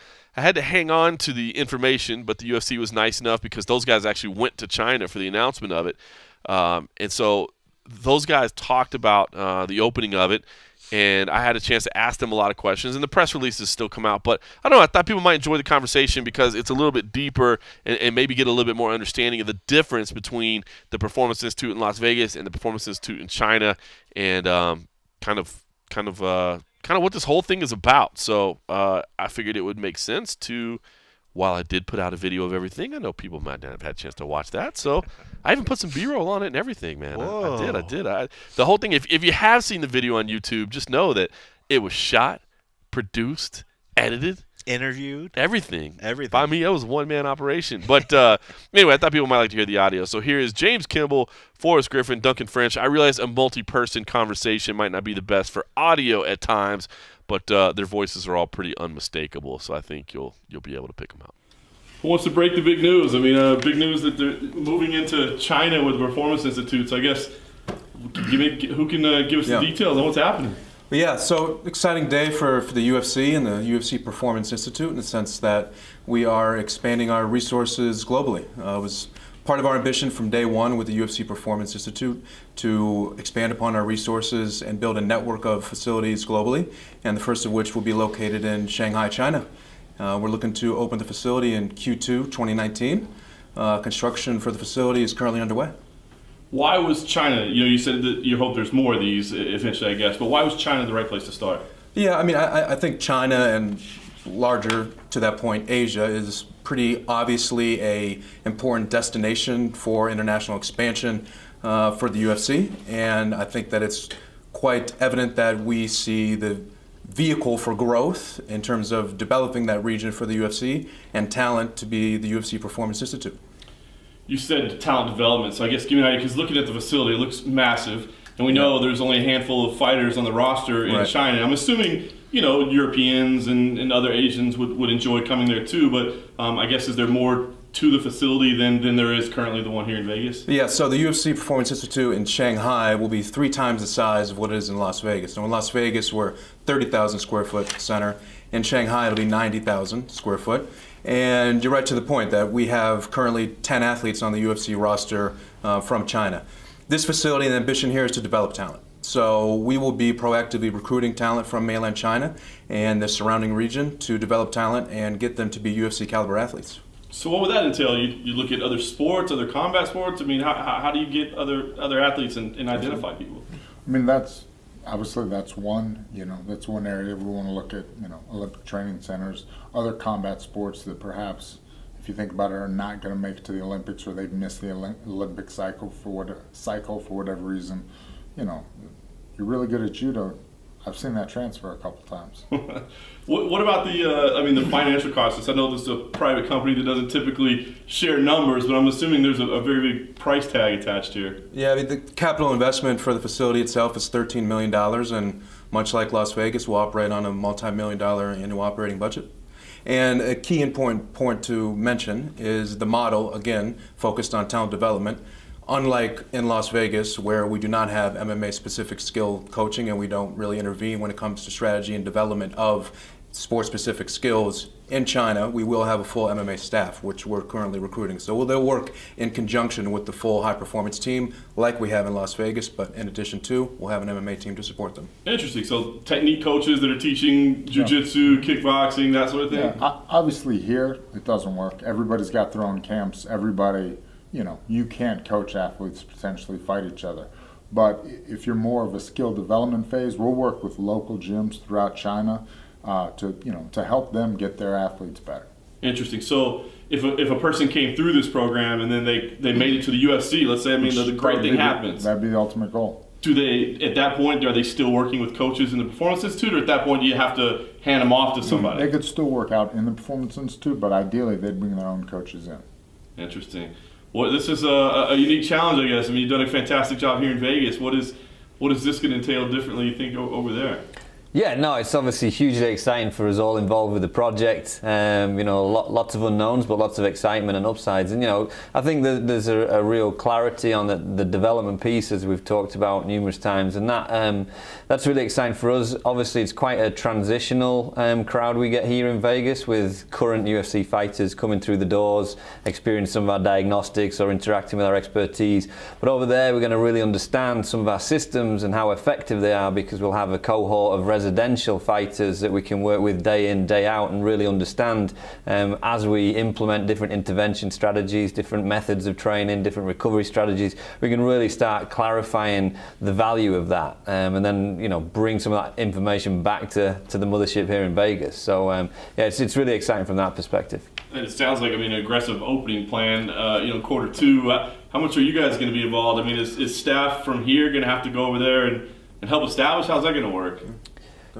hang on to the information, but the UFC was nice enough because those guys actually went to China for the announcement of it, and so those guys talked about the opening of it, and I had a chance to ask them a lot of questions, and the press releases still come out. But I don't know, I thought people might enjoy the conversation because it's a little bit deeper and maybe get a little bit more understanding of the difference between the Performance Institute in Las Vegas and the Performance Institute in China, and kind of what this whole thing is about. So I figured it would make sense to, while I did put out a video of everything, I know people might not have had a chance to watch that, so I even put some B-roll on it and everything, man. I did. The whole thing, if you have seen the video on YouTube, just know that it was shot, produced, edited, interviewed, everything by me. It was a one-man operation. But anyway, I thought people might like to hear the audio. So here is James Kimball, Forrest Griffin, Duncan French. I realize a multi-person conversation might not be the best for audio at times, but their voices are all pretty unmistakable, so I think you'll be able to pick them out. Who wants to break the big news? I mean, big news that they're moving into China with the Performance Institutes. I guess, who can give us the details on what's happening? Well, yeah, so exciting day for the UFC and the UFC Performance Institute in the sense that we are expanding our resources globally. It was part of our ambition from day one with the UFC Performance Institute to expand upon our resources and build a network of facilities globally, and the first of which will be located in Shanghai, China. We're looking to open the facility in Q2 2019. Construction for the facility is currently underway. Why was China, you said that you hope there's more of these eventually, I guess, but why was China the right place to start? Yeah, I mean, I think China and larger to that point, Asia is pretty obviously a important destination for international expansion for the UFC, and I think that it's quite evident that we see the vehicle for growth in terms of developing that region for the UFC and talent to be the UFC Performance Institute. You said talent development, so I guess give me an idea, because looking at the facility, it looks massive, and we know there's only a handful of fighters on the roster in China. I'm assuming, Europeans and other Asians would enjoy coming there too, but I guess is there more to the facility than there is currently the one here in Vegas? Yeah, so the UFC Performance Institute in Shanghai will be 3 times the size of what it is in Las Vegas. Now in Las Vegas, we're 30,000 square foot center. In Shanghai, it'll be 90,000 square foot. And you're right to the point that we have currently 10 athletes on the UFC roster from China. This facility and ambition here is to develop talent. So we will be proactively recruiting talent from mainland China and the surrounding region to develop talent and get them to be UFC caliber athletes. So what would that entail? You look at other sports, other combat sports? I mean, how do you get other athletes and identify people? I mean, that's one, that's one area we want to look at, Olympic training centers, other combat sports that perhaps, if you think about it, are not going to make it to the Olympics, or they've missed the Olympic cycle for whatever reason. You're really good at judo. I've seen that transfer a couple times. What about the financial costs? I know this is a private company that doesn't typically share numbers, but I'm assuming there's a very big price tag attached here. Yeah, the capital investment for the facility itself is $13 million, and much like Las Vegas, we'll operate on a multi-million-dollar annual operating budget. And a key point to mention is the model, again, focused on talent development. Unlike in Las Vegas, where we do not have MMA-specific skill coaching and we don't really intervene when it comes to strategy and development of sport-specific skills, in China we will have a full MMA staff, which we're currently recruiting. So they'll work in conjunction with the full high-performance team like we have in Las Vegas, but in addition to, we'll have an MMA team to support them. Interesting. So technique coaches that are teaching jiu-jitsu, kickboxing, that sort of thing? Yeah, obviously here it doesn't work. Everybody's got their own camps. Everybody, you can't coach athletes potentially fight each other. But if you're more of a skill development phase, we'll work with local gyms throughout China to help them get their athletes better. Interesting. So if a person came through this program and then they made it to the UFC, let's say, the great thing happens. That'd be the ultimate goal. Do they, at that point, are they still working with coaches in the Performance Institute, or at that point do you have to hand them off to somebody? They could still work out in the Performance Institute, but ideally they'd bring their own coaches in. Interesting. Well, this is a unique challenge, I guess. You've done a fantastic job here in Vegas. What is this going to entail differently, you think, over there? Yeah, no, it's obviously hugely exciting for us all involved with the project. Lots of unknowns, but lots of excitement and upsides. And I think that there's a real clarity on the development piece, as we've talked about numerous times, and that's really exciting for us. Obviously, it's quite a transitional crowd we get here in Vegas, with current UFC fighters coming through the doors, experiencing some of our diagnostics or interacting with our expertise. But over there, we're going to really understand some of our systems and how effective they are, because we'll have a cohort of residential fighters that we can work with day in, day out, and really understand as we implement different intervention strategies, different methods of training, different recovery strategies. We can really start clarifying the value of that, and then bring some of that information back to the mothership here in Vegas. So yeah, it's really exciting from that perspective. And it sounds like an aggressive opening plan. Q2. How much are you guys going to be involved? Is staff from here going to have to go over there and help establish? How's that going to work?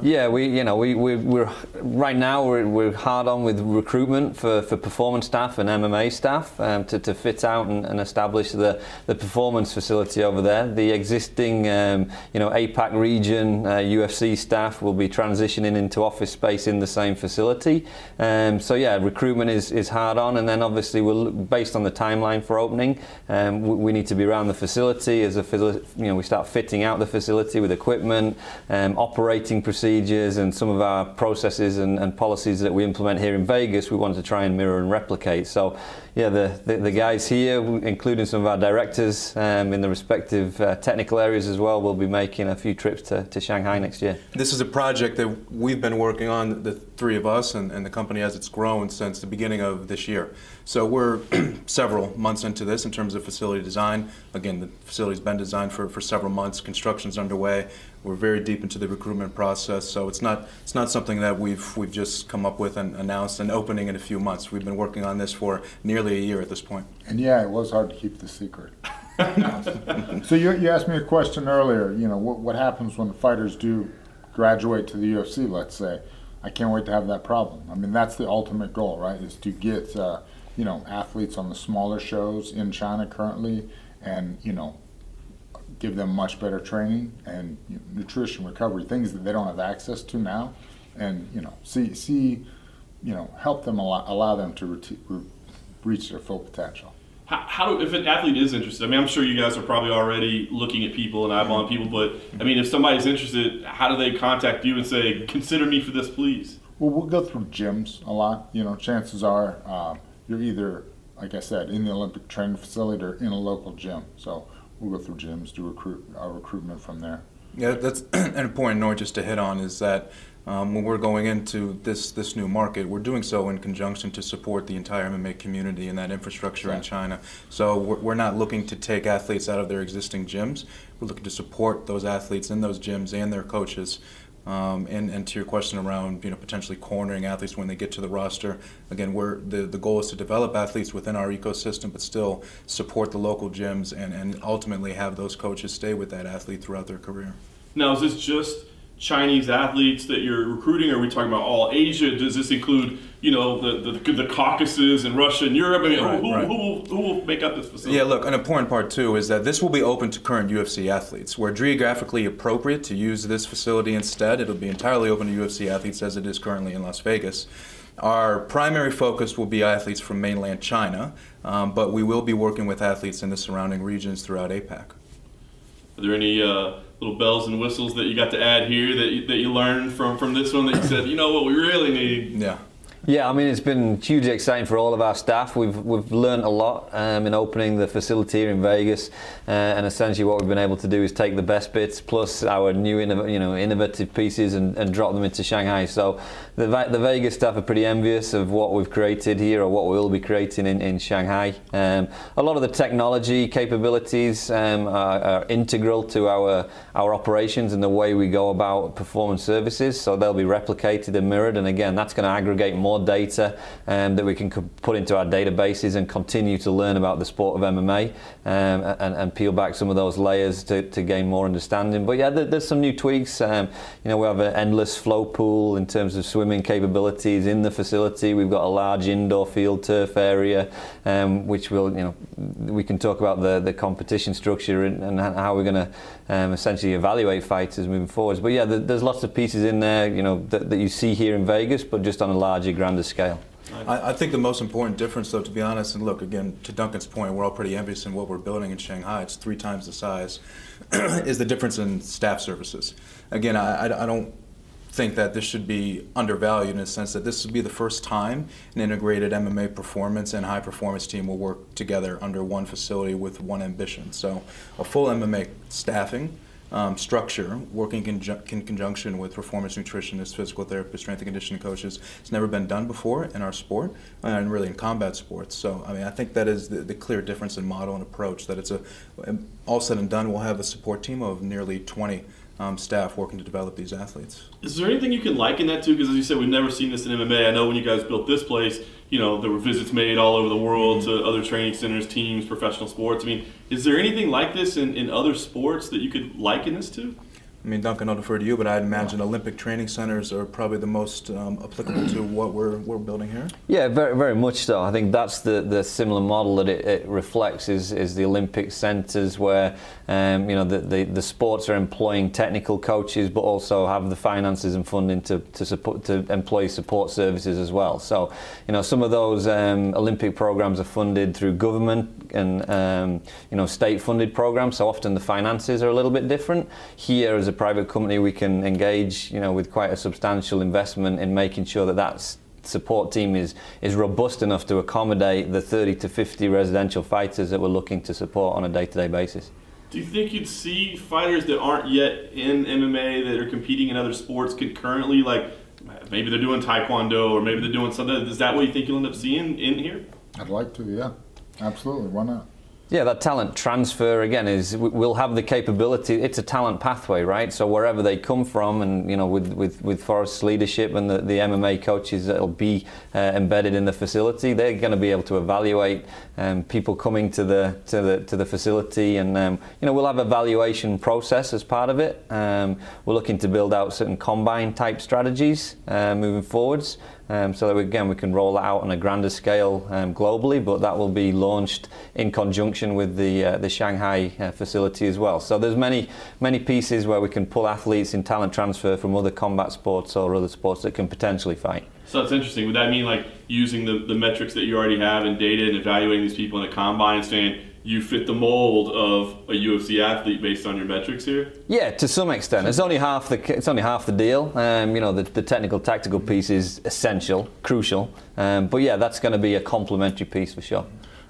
Yeah, we're right now we're hard on with recruitment for performance staff and MMA staff to fit out and establish the performance facility over there. The existing APAC region UFC staff will be transitioning into office space in the same facility. So yeah, recruitment is hard on, and then obviously based on the timeline for opening, we need to be around the facility as we start fitting out the facility with equipment, operating procedures, and some of our processes and policies that we implement here in Vegas, we want to try and mirror and replicate. So yeah, the guys here, including some of our directors in the respective technical areas as well, will be making a few trips to Shanghai next year. This is a project that we've been working on, the three of us, and the company as it's grown since the beginning of this year. So we're several months into this in terms of facility design. Again, the facility's been designed for several months. Construction's underway. We're very deep into the recruitment process, so it's not something that we've just come up with and announced an opening in a few months. We've been working on this for nearly a year at this point. And yeah, it was hard to keep the secret. So you asked me a question earlier. What happens when the fighters do graduate to the UFC? Let's say, I can't wait to have that problem. That's the ultimate goal, right? Is to get athletes on the smaller shows in China currently, and give them much better training and nutrition, recovery, things that they don't have access to now, and help them allow them to reach their full potential. If an athlete is interested, I'm sure you guys are probably already looking at people and eyeballing people, but if somebody's interested, how do they contact you and say, consider me for this, please? Well, we'll go through gyms a lot. Chances are you're either, like I said, in the Olympic training facility or in a local gym. So we'll go through gyms, do our recruitment from there. Yeah, that's an important note just to hit on is that when we're going into this new market, we're doing so in conjunction to support the entire MMA community and that infrastructure in China. So we're not looking to take athletes out of their existing gyms. We're looking to support those athletes in those gyms and their coaches. And to your question around potentially cornering athletes when they get to the roster, again, the goal is to develop athletes within our ecosystem, but still support the local gyms and ultimately have those coaches stay with that athlete throughout their career. Now, is this just Chinese athletes that you're recruiting, or are we talking about all Asia? Does this include, the Caucasus and Russia and Europe? I mean, who will make up this facility? Yeah, look, an important part too is that this will be open to current UFC athletes. Where geographically appropriate to use this facility instead, it'll be entirely open to UFC athletes as it is currently in Las Vegas. Our primary focus will be athletes from mainland China, but we will be working with athletes in the surrounding regions throughout APAC. Are there any little bells and whistles that you got to add here that you learned from this one that you said, what we really need? Yeah. Yeah, I mean, it's been hugely exciting for all of our staff. We've learned a lot in opening the facility here in Vegas, and essentially what we've been able to do is take the best bits plus our new innovative pieces and drop them into Shanghai. So the Vegas staff are pretty envious of what we've created here, or what we'll be creating in Shanghai. A lot of the technology capabilities are integral to our operations and the way we go about performance services. So they'll be replicated and mirrored, and again, that's going to aggregate more data that we can put into our databases and continue to learn about the sport of MMA and peel back some of those layers to gain more understanding. But yeah, there's some new tweaks. We have an endless flow pool in terms of swimming capabilities in the facility. We've got a large indoor field turf area, which we can talk about the competition structure and how we're going to essentially evaluate fighters moving forwards. But yeah, there's lots of pieces in there, that you see here in Vegas, but just on a larger, grander scale. I think the most important difference, though, to be honest, and look, again, to Duncan's point, we're all pretty envious in what we're building in Shanghai. It's 3 times the size, is the difference in staff services. Again, I don't think that this should be undervalued in the sense that this would be the first time an integrated MMA performance and high performance team will work together under one facility with one ambition. So a full MMA staffing structure, working in conjunction with performance nutritionists, physical therapists, strength and conditioning coaches. It's never been done before in our sport and really in combat sports. So, I mean, I think that is the clear difference in model and approach, that it's all said and done, we'll have a support team of nearly 20 staff working to develop these athletes. Is there anything you can liken that to? Because as you said, we've never seen this in MMA. I know when you guys built this place, there were visits made all over the world to other training centers, teams, professional sports. I mean, is there anything like this in other sports that you could liken this to? I mean, Duncan, I'll defer to you, but I'd imagine Olympic training centers are probably the most applicable to what we're building here. Yeah, very, very much so. I think that's the similar model that it reflects is the Olympic centers where the sports are employing technical coaches, but also have the finances and funding to employ support services as well. So, some of those Olympic programs are funded through government and state-funded programs. So often the finances are a little bit different. Here, as a private company, we can engage with quite a substantial investment in making sure that support team is robust enough to accommodate the 30 to 50 residential fighters that we're looking to support on a day-to-day basis. Do you think you'd see fighters that aren't yet in MMA that are competing in other sports concurrently, like maybe they're doing Taekwondo or maybe they're doing something? Is that what you think you'll end up seeing in here? I'd like to, yeah. Absolutely. Why not? Yeah, that talent transfer, again, we'll have the capability. It's a talent pathway, right? So wherever they come from, and with Forrest's leadership and the MMA coaches that'll be embedded in the facility, they're going to be able to evaluate people coming to the facility, and we'll have an evaluation process as part of it. We're looking to build out certain combine type strategies moving forwards. So that we can roll that out on a grander scale globally, but that will be launched in conjunction with the Shanghai facility as well. So there's many pieces where we can pull athletes in talent transfer from other combat sports or other sports that can potentially fight. So that's interesting. Would that mean like using the metrics that you already have in data and evaluating these people in a combine and saying, you fit the mold of a UFC athlete based on your metrics here? Yeah, to some extent. It's only half the deal. The technical, tactical piece is essential, crucial. But yeah, that's going to be a complementary piece for sure.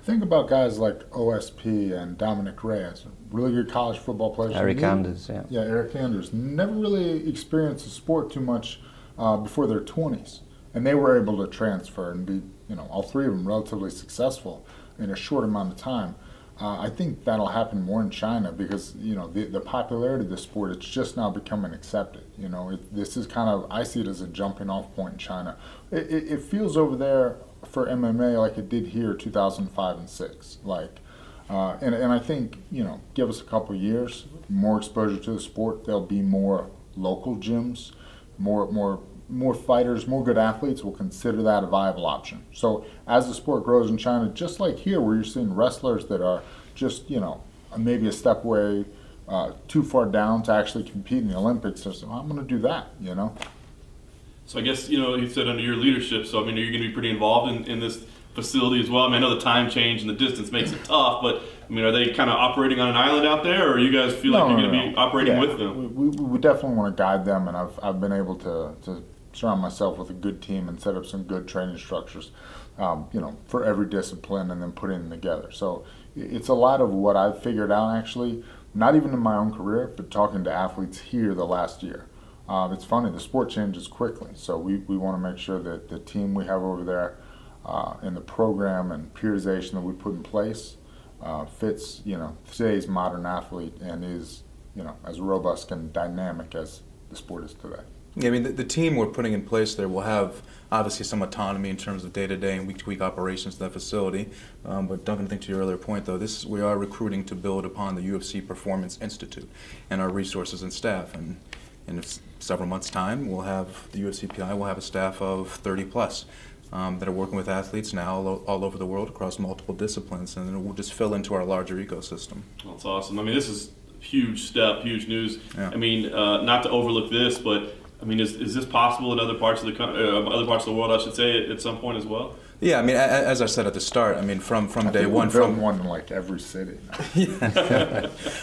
think about guys like OSP and Dominic Reyes, really good college football players. Eric Anders, Yeah, Eric Anders. Never really experienced the sport too much before their 20s. And they were able to transfer and be, all three of them relatively successful in a short amount of time. I think that'll happen more in China because, the popularity of the sport, it's just now becoming accepted. This is kind of, I see it as a jumping off point in China. It feels over there for MMA like it did here 2005 and 6. And I think, give us a couple of years, more exposure to the sport, there'll be more local gyms, more fighters, more good athletes will consider that a viable option. So as the sport grows in China, just like here where you're seeing wrestlers that are just, maybe a step away too far down to actually compete in the Olympics, so I'm going to do that, So I guess, you said under your leadership, so are you going to be pretty involved in this facility as well? I know the time change and the distance makes it tough, but are they kind of operating on an island out there, or you guys feel like you're going to be operating with them? We definitely want to guide them, and I've been able to surround myself with a good team and set up some good training structures, for every discipline and then putting them together. So it's a lot of what I've figured out actually, not even in my own career, but talking to athletes here the last year. It's funny, the sport changes quickly, so we want to make sure that the team we have over there and the program and periodization that we put in place fits, today's modern athlete and is, as robust and dynamic as the sport is today. Yeah, the team we're putting in place there will have obviously some autonomy in terms of day-to-day and week-to-week operations of that facility. But Duncan, I think to your earlier point, though, we are recruiting to build upon the UFC Performance Institute and our resources and staff. And in several months' time, we'll have the UFCPI will have a staff of 30 plus that are working with athletes now all over the world across multiple disciplines, and then we'll just fill into our larger ecosystem. That's awesome. This is a huge step, huge news. Yeah. Not to overlook this, but is this possible in other parts of the world, I should say, at some point as well? Yeah, as I said at the start, from day one, from one in like every city.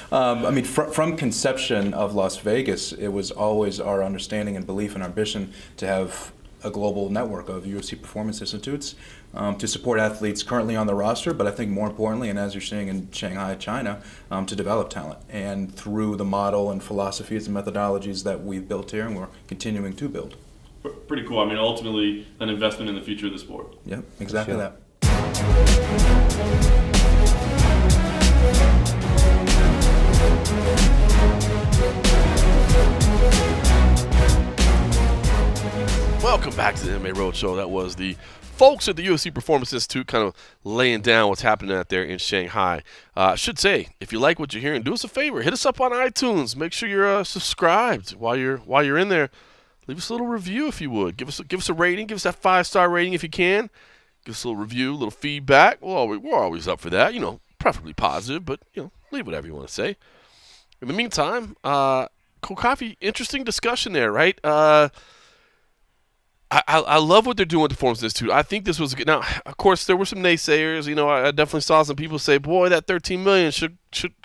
From conception of Las Vegas, it was always our understanding and belief and ambition to have a global network of UFC Performance Institutes to support athletes currently on the roster, but I think more importantly, and as you're seeing in Shanghai, China, to develop talent. And through the model and philosophies and methodologies that we've built here and we're continuing to build. Pretty cool. Ultimately, an investment in the future of the sport. Yep, exactly that. Welcome back to the MMA Road Show. That was the folks at the UFC Performance Institute kind of laying down what's happening out there in Shanghai. I should say, if you like what you're hearing, do us a favor. Hit us up on iTunes. Make sure you're subscribed while you're in there. Leave us a little review if you would. Give us a rating. Give us that 5-star rating if you can. Give us a little review, a little feedback. We're always up for that. Preferably positive, but leave whatever you want to say. In the meantime, Cold Coffee, interesting discussion there, right? I love what they're doing with the Performance Institute. I think this was good. Now, of course, there were some naysayers. I definitely saw some people say, "Boy, that $13 million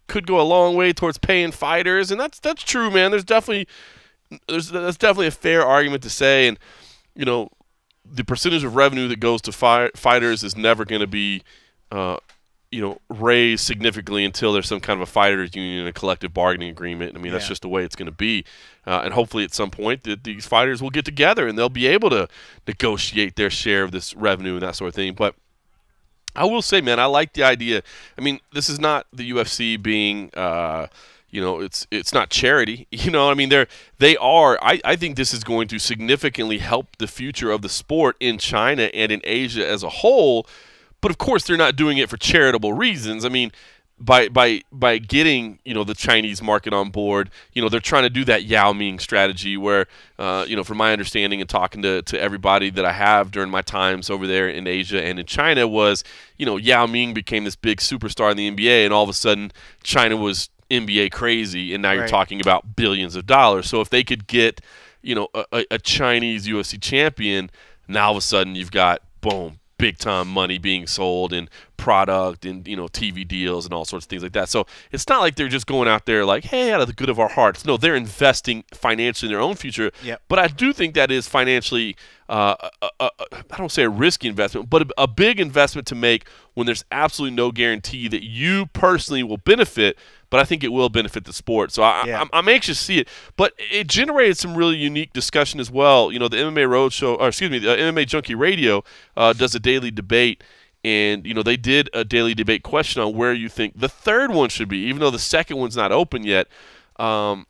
could go a long way towards paying fighters," and that's true, man. That's definitely a fair argument to say, and the percentage of revenue that goes to fighters is never going to be raised significantly until there's some kind of a fighters union and a collective bargaining agreement. That's just the way it's going to be. And hopefully at some point these fighters will get together and they'll be able to negotiate their share of this revenue and that sort of thing. But I will say, man, I like the idea. This is not the UFC being it's not charity. They are. I think this is going to significantly help the future of the sport in China and in Asia as a whole. But of course, they're not doing it for charitable reasons. By getting the Chinese market on board, they're trying to do that Yao Ming strategy where, from my understanding and talking to everybody that I have during my times over there in Asia and in China was, Yao Ming became this big superstar in the NBA, and all of a sudden China was NBA crazy, and now you're talking about billions of dollars. So if they could get, a Chinese UFC champion, now all of a sudden you've got, boom, big-time money being sold and product and, you know, TV deals and all sorts of things like that. So it's not like they're just going out there like, hey, out of the good of our hearts. No, they're investing financially in their own future. Yep. But I do think that is financially, I don't say a risky investment, but a big investment to make when there's absolutely no guarantee that you personally will benefit, but I think it will benefit the sport. So I'm anxious to see it. But it generated some really unique discussion as well. You know, the MMA Road Show, or excuse me, the MMA Junkie Radio does a daily debate. And, you know, they did a daily debate question on where you think the third one should be, even though the second one's not open yet. And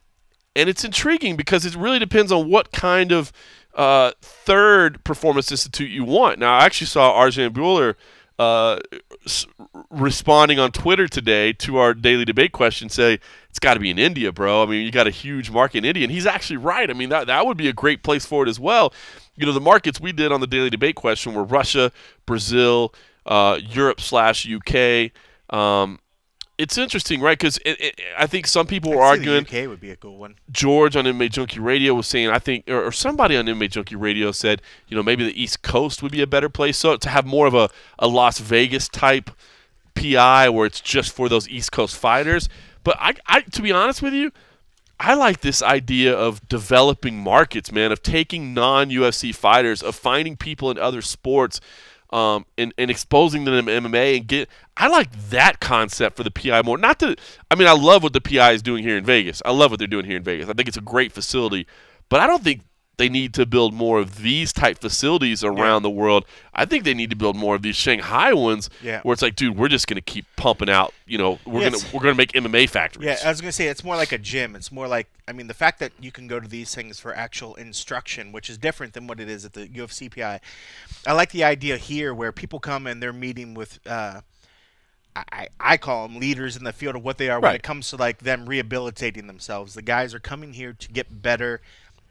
it's intriguing because it really depends on what kind of third Performance Institute you want. Now, I actually saw Arjan Bueller responding on Twitter today to our daily debate question, say, it's got to be in India, bro. I mean, you got a huge market in India. And he's actually right. I mean, that would be a great place for it as well. You know, the markets we did on the daily debate question were Russia, Brazil, Europe/UK. It's interesting, right? Because I think some people were arguing. The UK would be a cool one. George on MMA Junkie Radio was saying, I think, or somebody on MMA Junkie Radio said, you know, maybe the East Coast would be a better place. So to have more of a Las Vegas type PI where it's just for those East Coast fighters. But I to be honest with you, I like this idea of developing markets, man, of taking non-UFC fighters, of finding people in other sports. And exposing them to MMA and I like that concept for the PI more. Not that I mean I love what the PI is doing here in Vegas. I love what they're doing here in Vegas. I think it's a great facility, but I don't think they need to build more of these type facilities around the world. I think they need to build more of these Shanghai ones where it's like, dude, we're just gonna keep pumping out. You know, we're gonna make MMA factories. Yeah, I was gonna say it's more like a gym. It's more like, I mean, the fact that you can go to these things for actual instruction, which is different than what it is at the UFC PI. I like the idea here where people come and they're meeting with I call them leaders in the field of what they are when it comes to like them rehabilitating themselves. The guys are coming here to get better,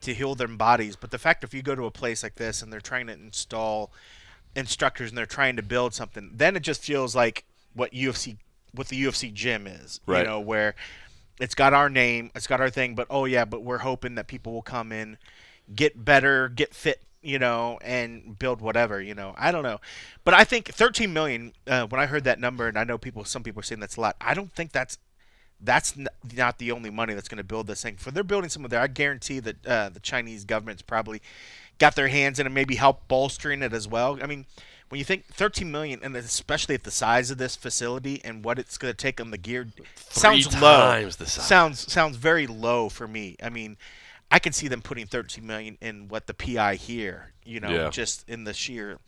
to heal their bodies. But the fact if you go to a place like this and they're trying to install instructors and they're trying to build something, then it just feels like what the UFC gym is. You know, where it's got our name, it's got our thing, but but we're hoping that people will come in, get better, get fit, you know, and build whatever, you know. I don't know. But I think 13 million, when I heard that number, and I know some people are saying that's a lot, I don't think that's not the only money that's going to build this thing. For they're building some of their, I guarantee that the Chinese government's probably got their hands in it and maybe help bolstering it as well. I mean, when you think 13 million, and especially at the size of this facility and what it's going to take on the gear, sounds low. The size. Sounds very low for me. I mean, I can see them putting 13 million in what the PI here, you know, just in the sheer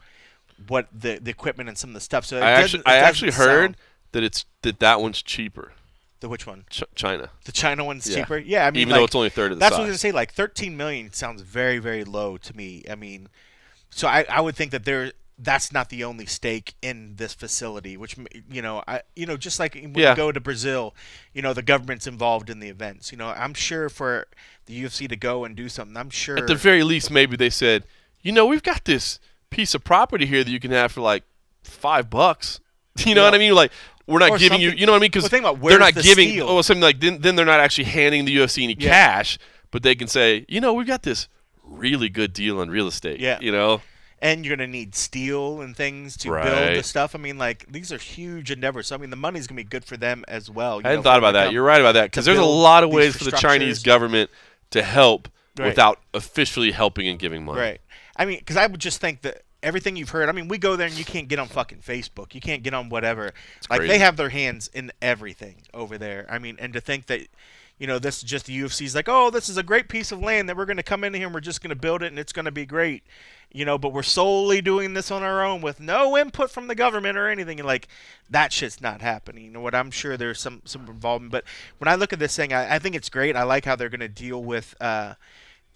what the equipment and some of the stuff. So I actually heard that that one's cheaper. The which one? China. The China one's cheaper? Yeah, I mean, even though it's only a third of the size. That's what I was going to say. Like, 13 million sounds very, very low to me. I mean, so I would think that that's not the only stake in this facility, which, you know, just like when you go to Brazil, you know, the government's involved in the events. You know, I'm sure for the UFC to go and do something, I'm sure. At the very least, maybe they said, you know, we've got this piece of property here that you can have for like $5. You know what I mean? Like, we're not giving you, you know what I mean? Because they're not giving, something like, then they're not actually handing the UFC any cash, but they can say, you know, we've got this really good deal on real estate. Yeah. You know? And you're going to need steel and things to build the stuff. I mean, like, these are huge endeavors. So, I mean, the money's going to be good for them as well. I hadn't thought about that. You're right about that. Because there's a lot of ways for the Chinese government to help without officially helping and giving money. Right. I mean, because I would just think that everything you've heard, I mean, we go there and you can't get on fucking Facebook. You can't get on whatever. It's like, crazy. They have their hands in everything over there. I mean, and to think that, you know, this is just the UFC's like, oh, this is a great piece of land that we're going to come in here and we're just going to build it and it's going to be great. You know, but we're solely doing this on our own with no input from the government or anything. And like, that shit's not happening. You know what? I'm sure there's some involvement. But when I look at this thing, I think it's great. I like how they're going to deal with,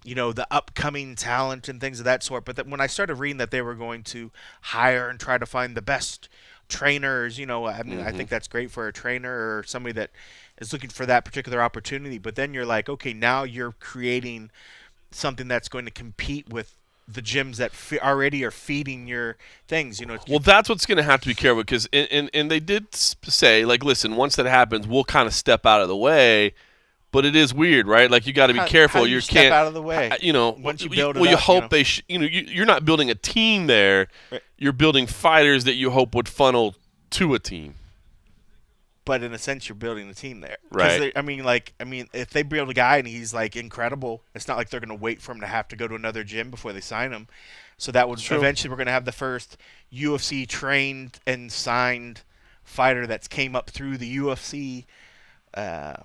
you know, the upcoming talent and things of that sort. But when I started reading that they were going to hire and try to find the best trainers, you know, I mean, I think that's great for a trainer or somebody that is looking for that particular opportunity. But then you're like, okay, now you're creating something that's going to compete with the gyms that already are feeding your things, you know. Well, that's what's going to have to be careful because, and they did say, like, listen, once that happens, we'll kind of step out of the way. But it is weird, right? Like, you got to be careful. How do you can't step out of the way. You know, once you build you hope they, you're not building a team there. Right. You're building fighters that you hope would funnel to a team. But in a sense, you're building a team there. Right. I mean, if they build a guy and he's like incredible, it's not like they're going to wait for him to have to go to another gym before they sign him. So that would eventually we're going to have the first UFC trained and signed fighter that's came up through the UFC, farm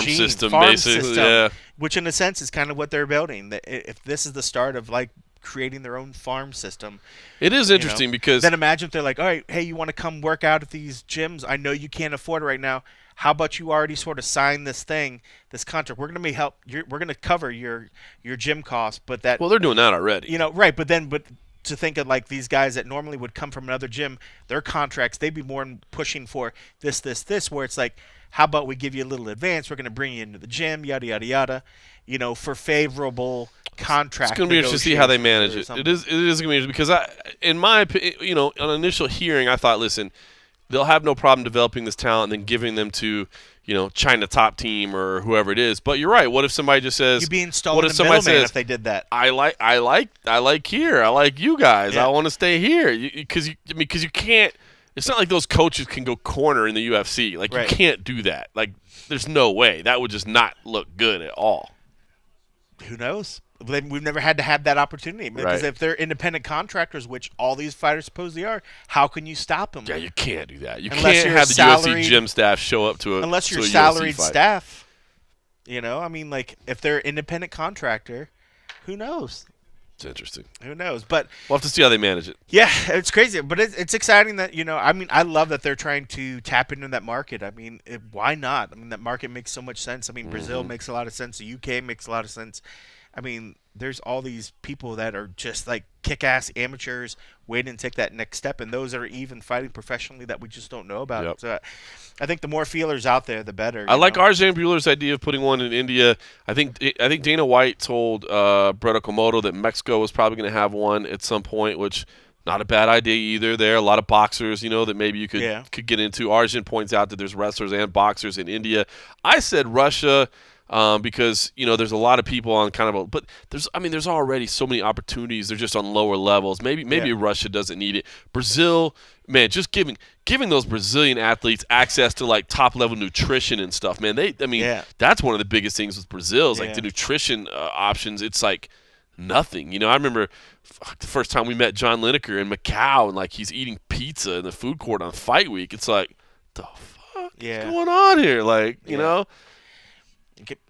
system, basically. Yeah. Which in a sense is kind of what they're building. If this is the start of like creating their own farm system. It is interesting because then imagine if they're like, all right, hey, you want to come work out at these gyms? I know you can't afford it right now. How about you already sort of sign this contract? We're going to we're going to cover your gym costs, but that. Well, they're doing that already. Right, but to think of like these guys that normally would come from another gym, their contracts, they'd be more pushing for this, where it's like, how about we give you a little advance? We're going to bring you into the gym, yada yada yada, for favorable contract. It's going to be interesting to see how they manage it. It is going to be interesting because in my opinion, on initial hearing, I thought, listen, they'll have no problem developing this talent and then giving them to China top team or whoever it is. But you're right. What if somebody just says, you'd be installing the middleman if they did that? I like here. I like you guys. Yeah. I want to stay here because you can't. It's not like those coaches can go corner in the UFC. Like you can't do that. Like there's no way. That would just not look good at all. Who knows? We've never had to have that opportunity because if they're independent contractors, which all these fighters supposedly are, how can you stop them? Yeah, you can't do that. You can't have the UFC gym staff show up to it unless you're salaried staff. I mean, like if they're independent contractor, who knows? It's interesting. Who knows? But we'll have to see how they manage it. Yeah, it's crazy, but it's exciting that I mean, I love that they're trying to tap into that market. I mean, why not? I mean, that market makes so much sense. I mean, Brazil makes a lot of sense. The UK makes a lot of sense. I mean, there's all these people that are just like kick-ass amateurs waiting to take that next step, and those are even fighting professionally that we just don't know about. Yep. So I think the more feelers out there, the better. I like Arjan Bueller's idea of putting one in India. I think Dana White told Brett Okamoto that Mexico was probably going to have one at some point, which not a bad idea either. There are a lot of boxers, that maybe you could get into. Arjan points out that there's wrestlers and boxers in India. I said Russia. Because there's a lot of people on but there's already so many opportunities. They're just on lower levels. Maybe Russia doesn't need it. Brazil, man, just giving those Brazilian athletes access to like top level nutrition and stuff, man. That's one of the biggest things with Brazil is like the nutrition options. It's like nothing. I remember the first time we met John Lineker in Macau and like he's eating pizza in the food court on fight week. It's like the fuck is going on here? Like you know.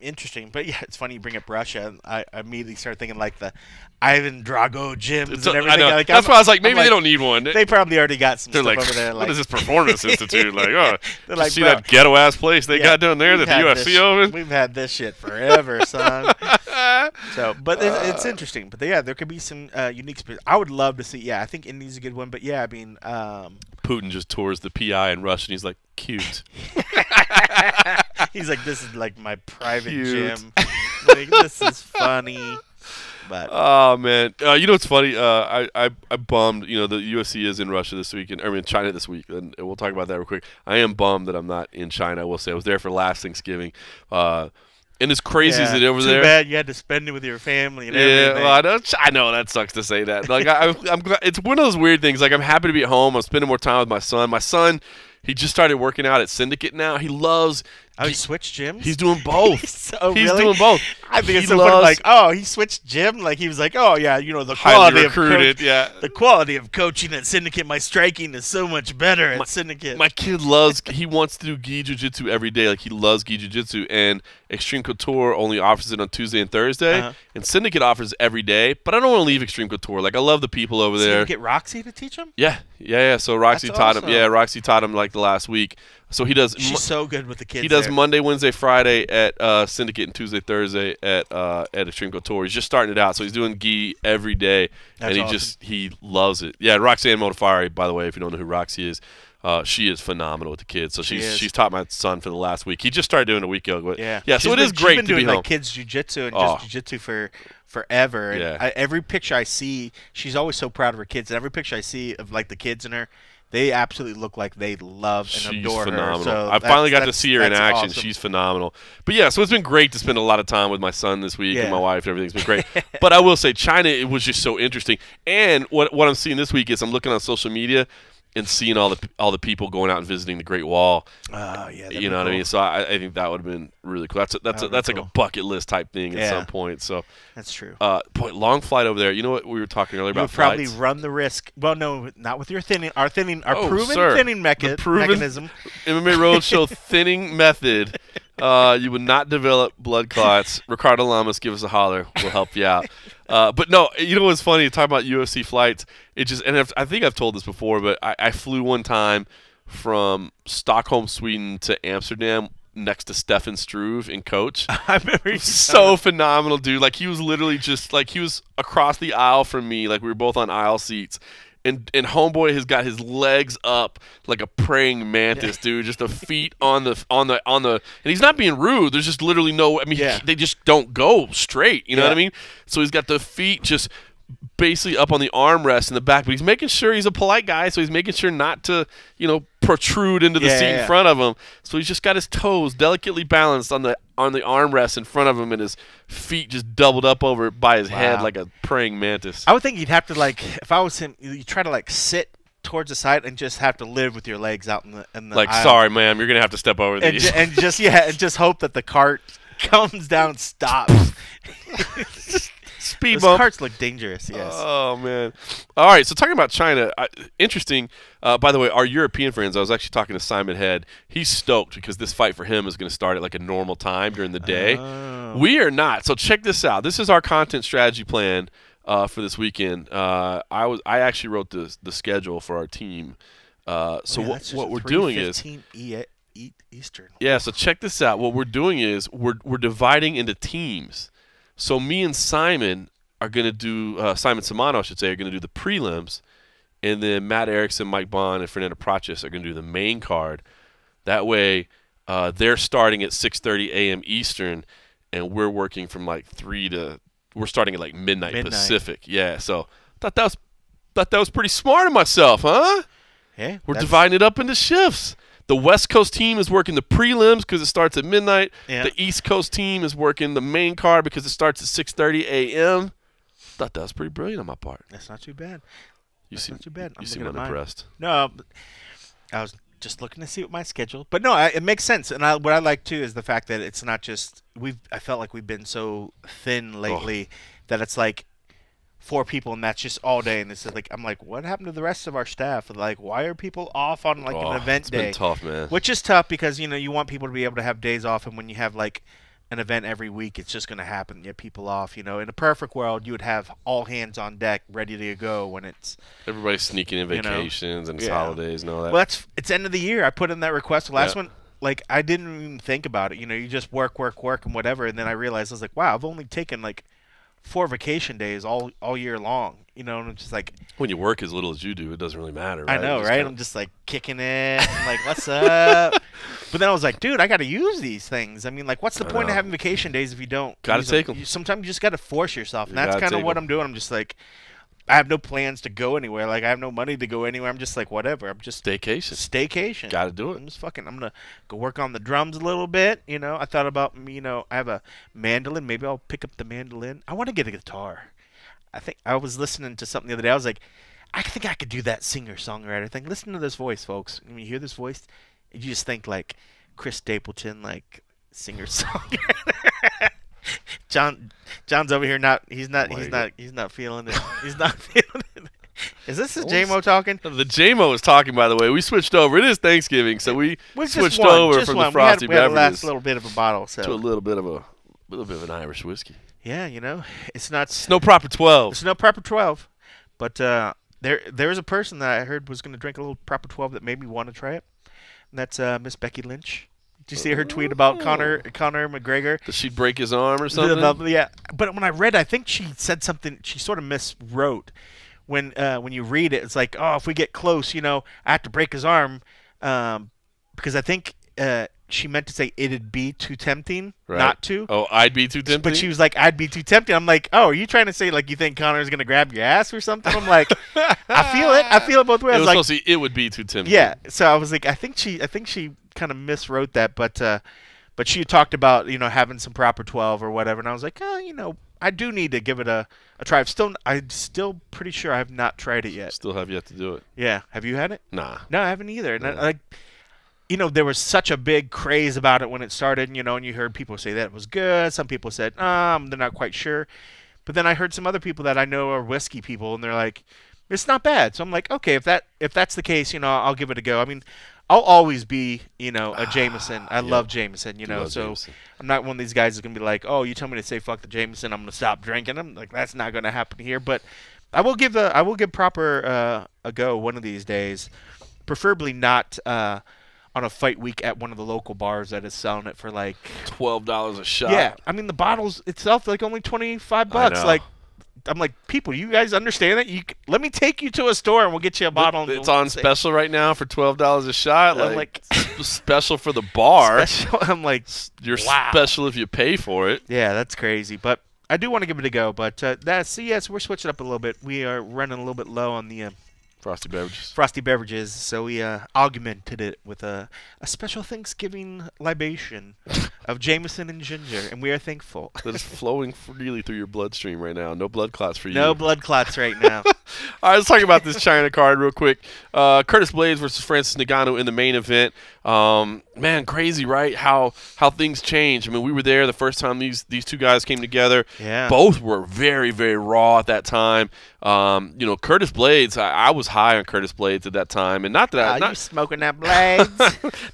Interesting, but yeah, it's funny you bring up Russia. I immediately started thinking like the Ivan Drago gyms and everything. I know. Like, that's why I was like, maybe they don't need one. They probably already got some stuff over there. What is this Performance Institute? Like, see that ghetto ass place they got down there that the UFC opened? We've had this shit forever, son. But it's interesting. But yeah, there could be some unique. I would love to see. Yeah, I think Indy's a good one. But yeah, I mean, Putin just tours the PI in Russia, and he's like, cute. He's like, this is like my private gym. Like, this is funny. But oh man, what's funny? I bummed. The UFC is in Russia this week, in China this week, and we'll talk about that real quick. I am bummed that I'm not in China. I will say I was there for last Thanksgiving. And as crazy as it over there, too bad you had to spend it with your family and everything. Well, I know that sucks to say that. Like I'm glad, it's one of those weird things. Like I'm happy to be at home. I'm spending more time with my son. My son, he just started working out at Syndicate now. He loves. He switched gyms? He's doing both. He's doing both. I think it's so funny. Like, he switched gym. Like he was like, the quality the quality of coaching at Syndicate. My striking is so much better at Syndicate. My kid he wants to do gi jiu-jitsu every day. Like he loves gi jiu-jitsu, and Extreme Couture only offers it on Tuesday and Thursday, and Syndicate offers every day. But I don't want to leave Extreme Couture. Like I love the people over there. Did you get Roxy to teach him? Yeah. So Roxy taught him. Yeah, Roxy taught him like the last week. So he does. She's so good with the kids. He does Monday, Wednesday, Friday at Syndicate, and Tuesday, Thursday at Extreme Couture. He's just starting it out, so he's doing gi every day, and he loves it. Yeah, Roxanne Modafari, by the way, if you don't know who Roxy is, she is phenomenal with the kids. So she's taught my son for the last week. He just started doing it a week ago. But yeah. So it is great to be home. She's been doing like kids jiu-jitsu and just jiu-jitsu for forever. And every picture I see, she's always so proud of her kids. And every picture I see of like the kids in her, they absolutely look like they love and adore phenomenal. her. So I finally got to see her in action. Awesome. She's phenomenal. But yeah, so it's been great to spend a lot of time with my son this week and my wife and everything's been great. But I will say China, it was just so interesting. And what I'm seeing this week is I'm looking on social media and seeing all the people going out and visiting the Great Wall. Oh yeah, you know what I mean. So I think that would have been really cool. That's like a bucket list type thing at some point. So that's true. Boy, long flight over there. You know what we were talking earlier about? Probably run the risk. Well, no, not with your thinning. Our proven thinning mechanism. MMA Road Show thinning method. You would not develop blood clots. Ricardo Lamas, give us a holler. We'll help you out. But no, you know what's funny? Talking about UFC flights, I think I've told this before, but I flew one time from Stockholm, Sweden to Amsterdam next to Stefan Struve in coach. I remember. So phenomenal, dude. Like, he was literally just, like, he was across the aisle from me. Like, we were both on aisle seats. And homeboy has got his legs up like a praying mantis, dude. Just the feet on the, and he's not being rude. There's just literally no. I mean, they just don't go straight. You know what I mean? So he's got the feet just basically up on the armrest in the back, but he's making sure he's a polite guy, so he's making sure not to, protrude into the seat in front of him. So he's just got his toes delicately balanced on the armrest in front of him, and his feet just doubled up over by his head like a praying mantis. I would think you'd have to, like, if I was him, you try to like sit towards the side and just have to live with your legs out in the like aisle. Sorry, ma'am, you're gonna have to step over these. And just hope that the cart comes down, stops. Speed Those bump. carts look dangerous, yes. Oh, man. All right, so talking about China, interesting. By the way, our European friends, I was actually talking to Simon Head. He's stoked because this fight for him is going to start at like a normal time during the day. Oh. We are not. So check this out. This is our content strategy plan for this weekend. I actually wrote the schedule for our team. What we're doing is Eastern. Yeah, so check this out. What we're doing is we're dividing into teams. So me and Simon are going to do Simon Samano, I should say, are going to do the prelims, and then Matt Erickson, Mike Bond, and Fernando Praches are going to do the main card. That way, they're starting at 6:30 a.m. Eastern, and we're working from like we're starting at like midnight Pacific. Yeah, so thought that was pretty smart of myself, huh? Yeah, we're dividing it up into shifts. The West Coast team is working the prelims because it starts at midnight. Yeah. The East Coast team is working the main card because it starts at 6:30 a.m. Thought that was pretty brilliant on my part. That's not too bad. Not too bad. You seem unimpressed. No, I was just looking to see what my schedule. But no, it makes sense. And what I like too is the fact that it's not just I felt like we've been so thin lately that it's like 4 people and that's just all day, and it's like I'm like, what happened to the rest of our staff? Like, why are people off on like an event day? It's been tough, man. Which is tough because you want people to be able to have days off, and when you have like an event every week, it's just going to happen. You have people off. In a perfect world, you would have all hands on deck, ready to go when it's everybody's sneaking in vacations and it's holidays and all that. Well, it's end of the year. I put in that request. The last one, like I didn't even think about it. You just work and whatever, and then I realized I was like, wow, I've only taken like 4 vacation days all year long, and it's just like when you work as little as you do, it doesn't really matter, right? I know, right? I'm just like kicking it, and like, what's up? But then I was like, dude, I got to use these things. I mean, like, what's the point of having vacation days if you don't? Got to take them. Sometimes you just got to force yourself, and that's kind of what I'm doing. I'm just like, I have no plans to go anywhere. Like, I have no money to go anywhere. I'm just like, whatever. I'm just staycation. Got to do it. I'm just fucking. I'm gonna go work on the drums a little bit. I thought about I have a mandolin. Maybe I'll pick up the mandolin. I want to get a guitar. I think I was listening to something the other day. I was like, I think I could do that singer-songwriter thing. Listen to this voice, folks. When you hear this voice, you just think like Chris Stapleton, like singer-songwriter. John's over here he's not feeling it. He's not feeling it. Is this the J-Mo talking? The J-Mo is talking, by the way. We switched over. It is Thanksgiving, so we switched over from the frosty beverages. We had the last little bit of a bottle, to a little bit of an Irish whiskey. Yeah, it's not. It's no proper 12. It's no proper 12, but there's a person that I heard was going to drink a little proper 12 that made me want to try it, and that's Miss Becky Lynch. Did you see her tweet about Conor McGregor? Did she break his arm or something? Yeah, but when I read, I think she said something. She sort of miswrote. When you read it, it's like, oh, if we get close, I have to break his arm, because I think she meant to say it'd be too tempting not to. Oh, I'd be too tempting? But she was like, I'd be too tempting. I'm like, oh, are you trying to say like you think Conor's going to grab your ass or something? I'm like, I feel it both ways. It was supposed to be, it would be too tempting. Yeah, so I was like, I think she kind of miswrote that, but she talked about having some proper 12 or whatever, and I was like, oh, I do need to give it a try. I'm still pretty sure I have not tried it yet. Still have yet to do it. Yeah. Have you had it? Nah. No, I haven't either. And you know, there was such a big craze about it when it started, you know, and you heard people say that it was good. Some people said, they're not quite sure. But then I heard some other people that I know are whiskey people, and they're like, it's not bad. So I'm like, okay, if that's the case, you know, I'll give it a go. I mean, I'll always be, you know, a Jameson. I love Jameson, you know, so Jameson. I'm not one of these guys that's going to be like, oh, you tell me to say fuck the Jameson, I'm going to stop drinking. I'm like, that's not going to happen here. But I will give proper a go one of these days, preferably not on a fight week at one of the local bars that is selling it for like $12 a shot. Yeah, I mean, the bottles itself like only $25. Like, I'm like, people, you guys understand that? Let me take you to a store and we'll get you a bottle. It's on special right now for $12 a shot. Like special for the bar. I'm like, you're special if you pay for it. Yeah, that's crazy. But I do want to give it a go. But yes, we're switching up a little bit. We are running a little bit low on the frosty beverages. So we augmented it with a special Thanksgiving libation of Jameson and ginger, and we are thankful. That is flowing freely through your bloodstream right now. No blood clots for you. No blood clots right now. All right, let's talk about this China card real quick. Curtis Blades versus Francis Ngannou in the main event. Man, crazy, right? How things change. I mean, we were there the first time these two guys came together. Yeah. Both were very, very raw at that time. You know, Curtis Blades, I was high on Curtis Blades at that time, and not that you smoking that blades.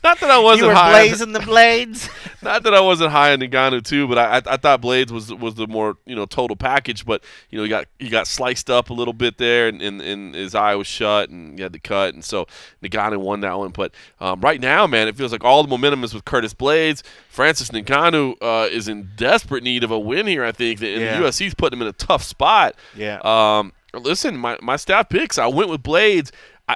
Not that I wasn't you were high. Blazing the blades. Not that I wasn't high on Ngannou too, but I thought Blades was the more, you know, total package. But you know, he got sliced up a little bit there, and his eye was shut, and he had to cut, and so Ngannou won that one. But right now, man, it feels like all the momentum is with Curtis Blades. Francis Ngannou is in desperate need of a win here, I think, and the UFC's putting him in a tough spot. Yeah. Listen, my staff picks, I went with Blades.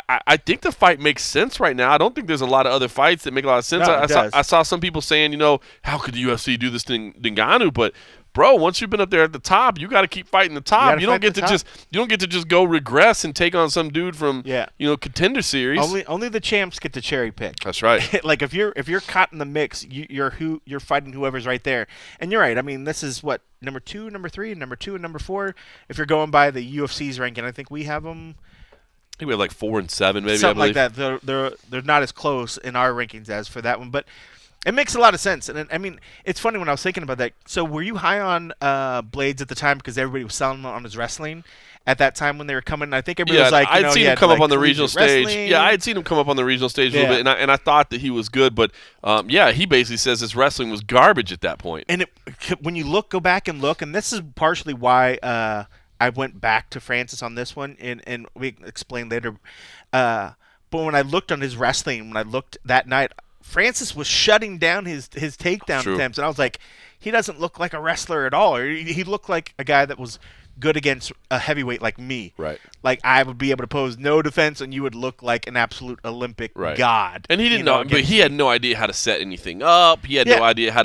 I think the fight makes sense right now. I don't think there's a lot of other fights that make a lot of sense. No, I saw some people saying, you know, how could the UFC do this to Ngannou? But bro, once you've been up there at the top, you got to keep fighting the top. You don't get to just go regress and take on some dude from you know, Contender Series. Only the champs get to cherry pick. That's right. Like if you're caught in the mix, you're fighting whoever's right there. And you're right. I mean, this is what number 2, number 3, number 2, and number 4. If you're going by the UFC's ranking, I think we have them. I think we have like 4 and 7, maybe. Something like that. They're not as close in our rankings as for that one, but it makes a lot of sense. And I mean, it's funny when I was thinking about that. So were you high on Blades at the time because everybody was selling on his wrestling at that time when they were coming? I think everybody was like, I'd seen him come up on the regional stage. Yeah, I had seen him come up on the regional stage a little bit, and I thought that he was good. But he basically says his wrestling was garbage at that point. And when you go back and look, and this is partially why I went back to Francis on this one, and we explain later. But when I looked on his wrestling, when I looked that night, Francis was shutting down his takedown attempts, and I was like, he doesn't look like a wrestler at all. Or he looked like a guy that was good against a heavyweight like me. Right. Like I would be able to pose no defense, and you would look like an absolute Olympic god. And he didn't know, but he had no idea how to set anything up. He had no idea how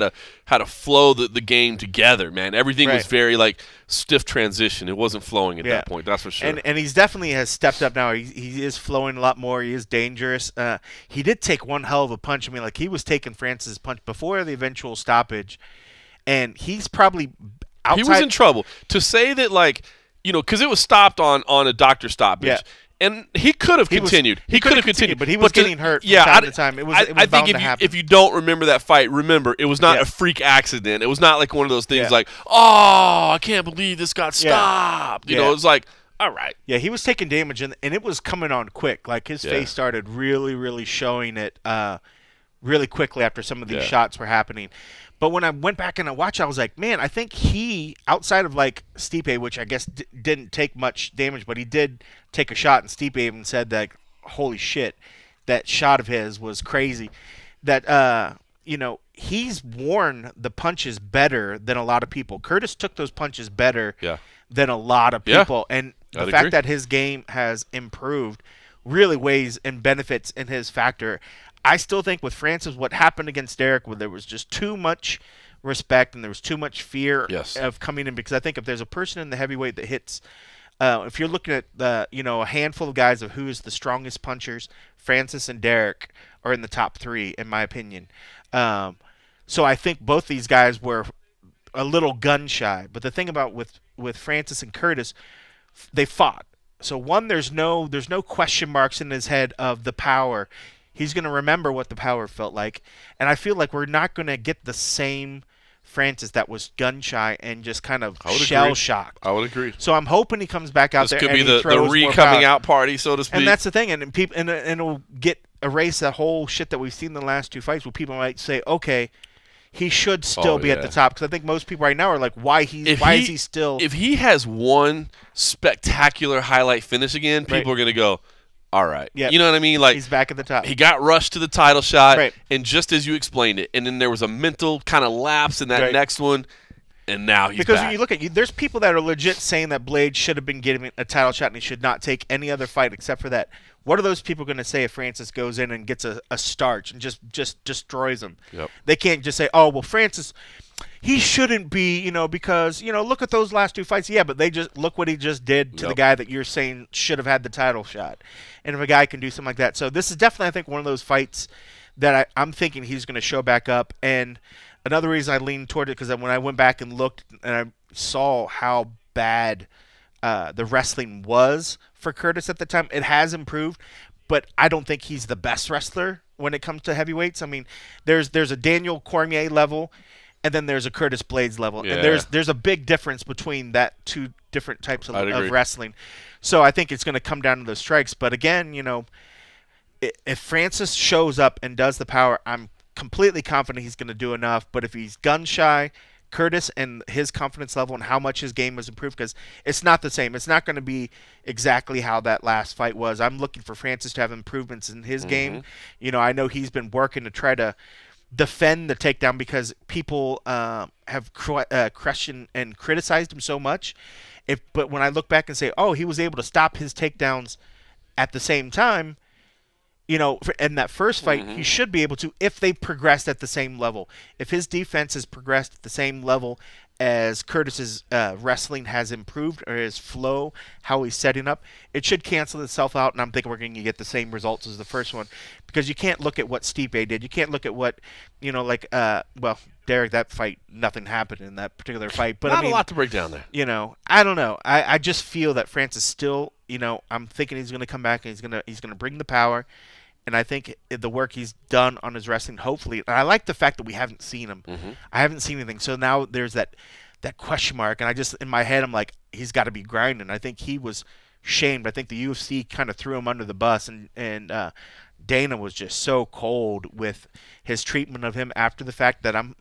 to flow the game together. Man, everything was very like stiff transition. It wasn't flowing at that point. That's for sure. And he's definitely has stepped up now. He is flowing a lot more. He is dangerous. He did take one hell of a punch. I mean, like he was taking Francis' punch before the eventual stoppage, and he's probably. Outside. He was in trouble. To say that, like, you know, because it was stopped on a doctor stoppage. Yeah. And he could have continued. He could have continued. But he was getting hurt from time to time. It was I think if you don't remember that fight, remember, it was not a freak accident. It was not like one of those things like, oh, I can't believe this got stopped. You know, it was like, all right. Yeah, he was taking damage, and it was coming on quick. Like, his face started really, really showing it really quickly after some of these shots were happening. But when I went back and I watched, I was like, man, I think he, outside of like Stipe, which I guess didn't take much damage, but he did take a shot, and Stipe even said that, holy shit, that shot of his was crazy. That, you know, he's worn the punches better than a lot of people. Curtis took those punches better than a lot of people. And the fact that his game has improved really weighs and benefits in his factor. I still think with Francis, what happened against Derek, where there was just too much respect and there was too much fear of coming in, because I think if there's a person in the heavyweight that hits, if you're looking at a handful of guys of who is the strongest punchers, Francis and Derek are in the top 3, in my opinion. So I think both these guys were a little gun shy. But the thing about with Francis and Curtis, they fought. So one, there's no question marks in his head of the power. He's going to remember what the power felt like, and I feel like we're not going to get the same Francis that was gun shy and just kind of shell shocked. I would agree. So I'm hoping he comes back out there. This could be the re-coming out party, so to speak. And that's the thing, and it'll erase that whole shit that we've seen in the last two fights, where people might say, okay, he should still be at the top, because I think most people right now are like, why is he still? If he has one spectacular highlight finish again, people are going to go, all right. Yep. You know what I mean? Like, he's back at the top. He got rushed to the title shot, right. And just as you explained it, and then there was a mental kind of lapse in that next one, and now he's because back. When you look at there's people that are legit saying that Blade should have been getting a title shot and he should not take any other fight except for that. What are those people going to say if Francis goes in and gets a starch and just destroys him? Yep. They can't just say, oh, well, Francis, he shouldn't be, because, look at those last two fights. Yeah, but look what he just did to the guy that you're saying should have had the title shot. And if a guy can do something like that. So this is definitely, I think, one of those fights that I'm thinking he's going to show back up. And another reason I leaned toward it, because when I went back and looked and I saw how bad the wrestling was for Curtis at the time, it has improved, but I don't think he's the best wrestler when it comes to heavyweights. I mean, there's a Daniel Cormier level, and then there's a Curtis Blades level, and there's a big difference between that two different types of wrestling. So I think it's going to come down to those strikes. But again, if Francis shows up and does the power, I'm completely confident he's going to do enough. But if he's gun shy, Curtis and his confidence level and how much his game has improved, because it's not the same. It's not going to be exactly how that last fight was. I'm looking for Francis to have improvements in his game. I know he's been working to try to defend the takedown because people have questioned and criticized him so much. But when I look back and say, oh, he was able to stop his takedowns at the same time, in that first fight, he should be able to if they progressed at the same level. If his defense has progressed at the same level as Curtis's wrestling has improved, or his flow, how he's setting up, it should cancel itself out, and I'm thinking we're going to get the same results as the first one. Because you can't look at what Stipe did. You can't look at what, Derek, that fight, nothing happened in that particular fight. But Not a lot to break down there. I don't know. I just feel that Francis still, I'm thinking he's going to come back and he's going to bring the power. And I think the work he's done on his wrestling, hopefully, and I like the fact that we haven't seen him. I haven't seen anything. So now there's that question mark. And I just, in my head, I'm like, he's got to be grinding. I think he was shamed. I think the UFC kind of threw him under the bus. And Dana was just so cold with his treatment of him after the fact that I'm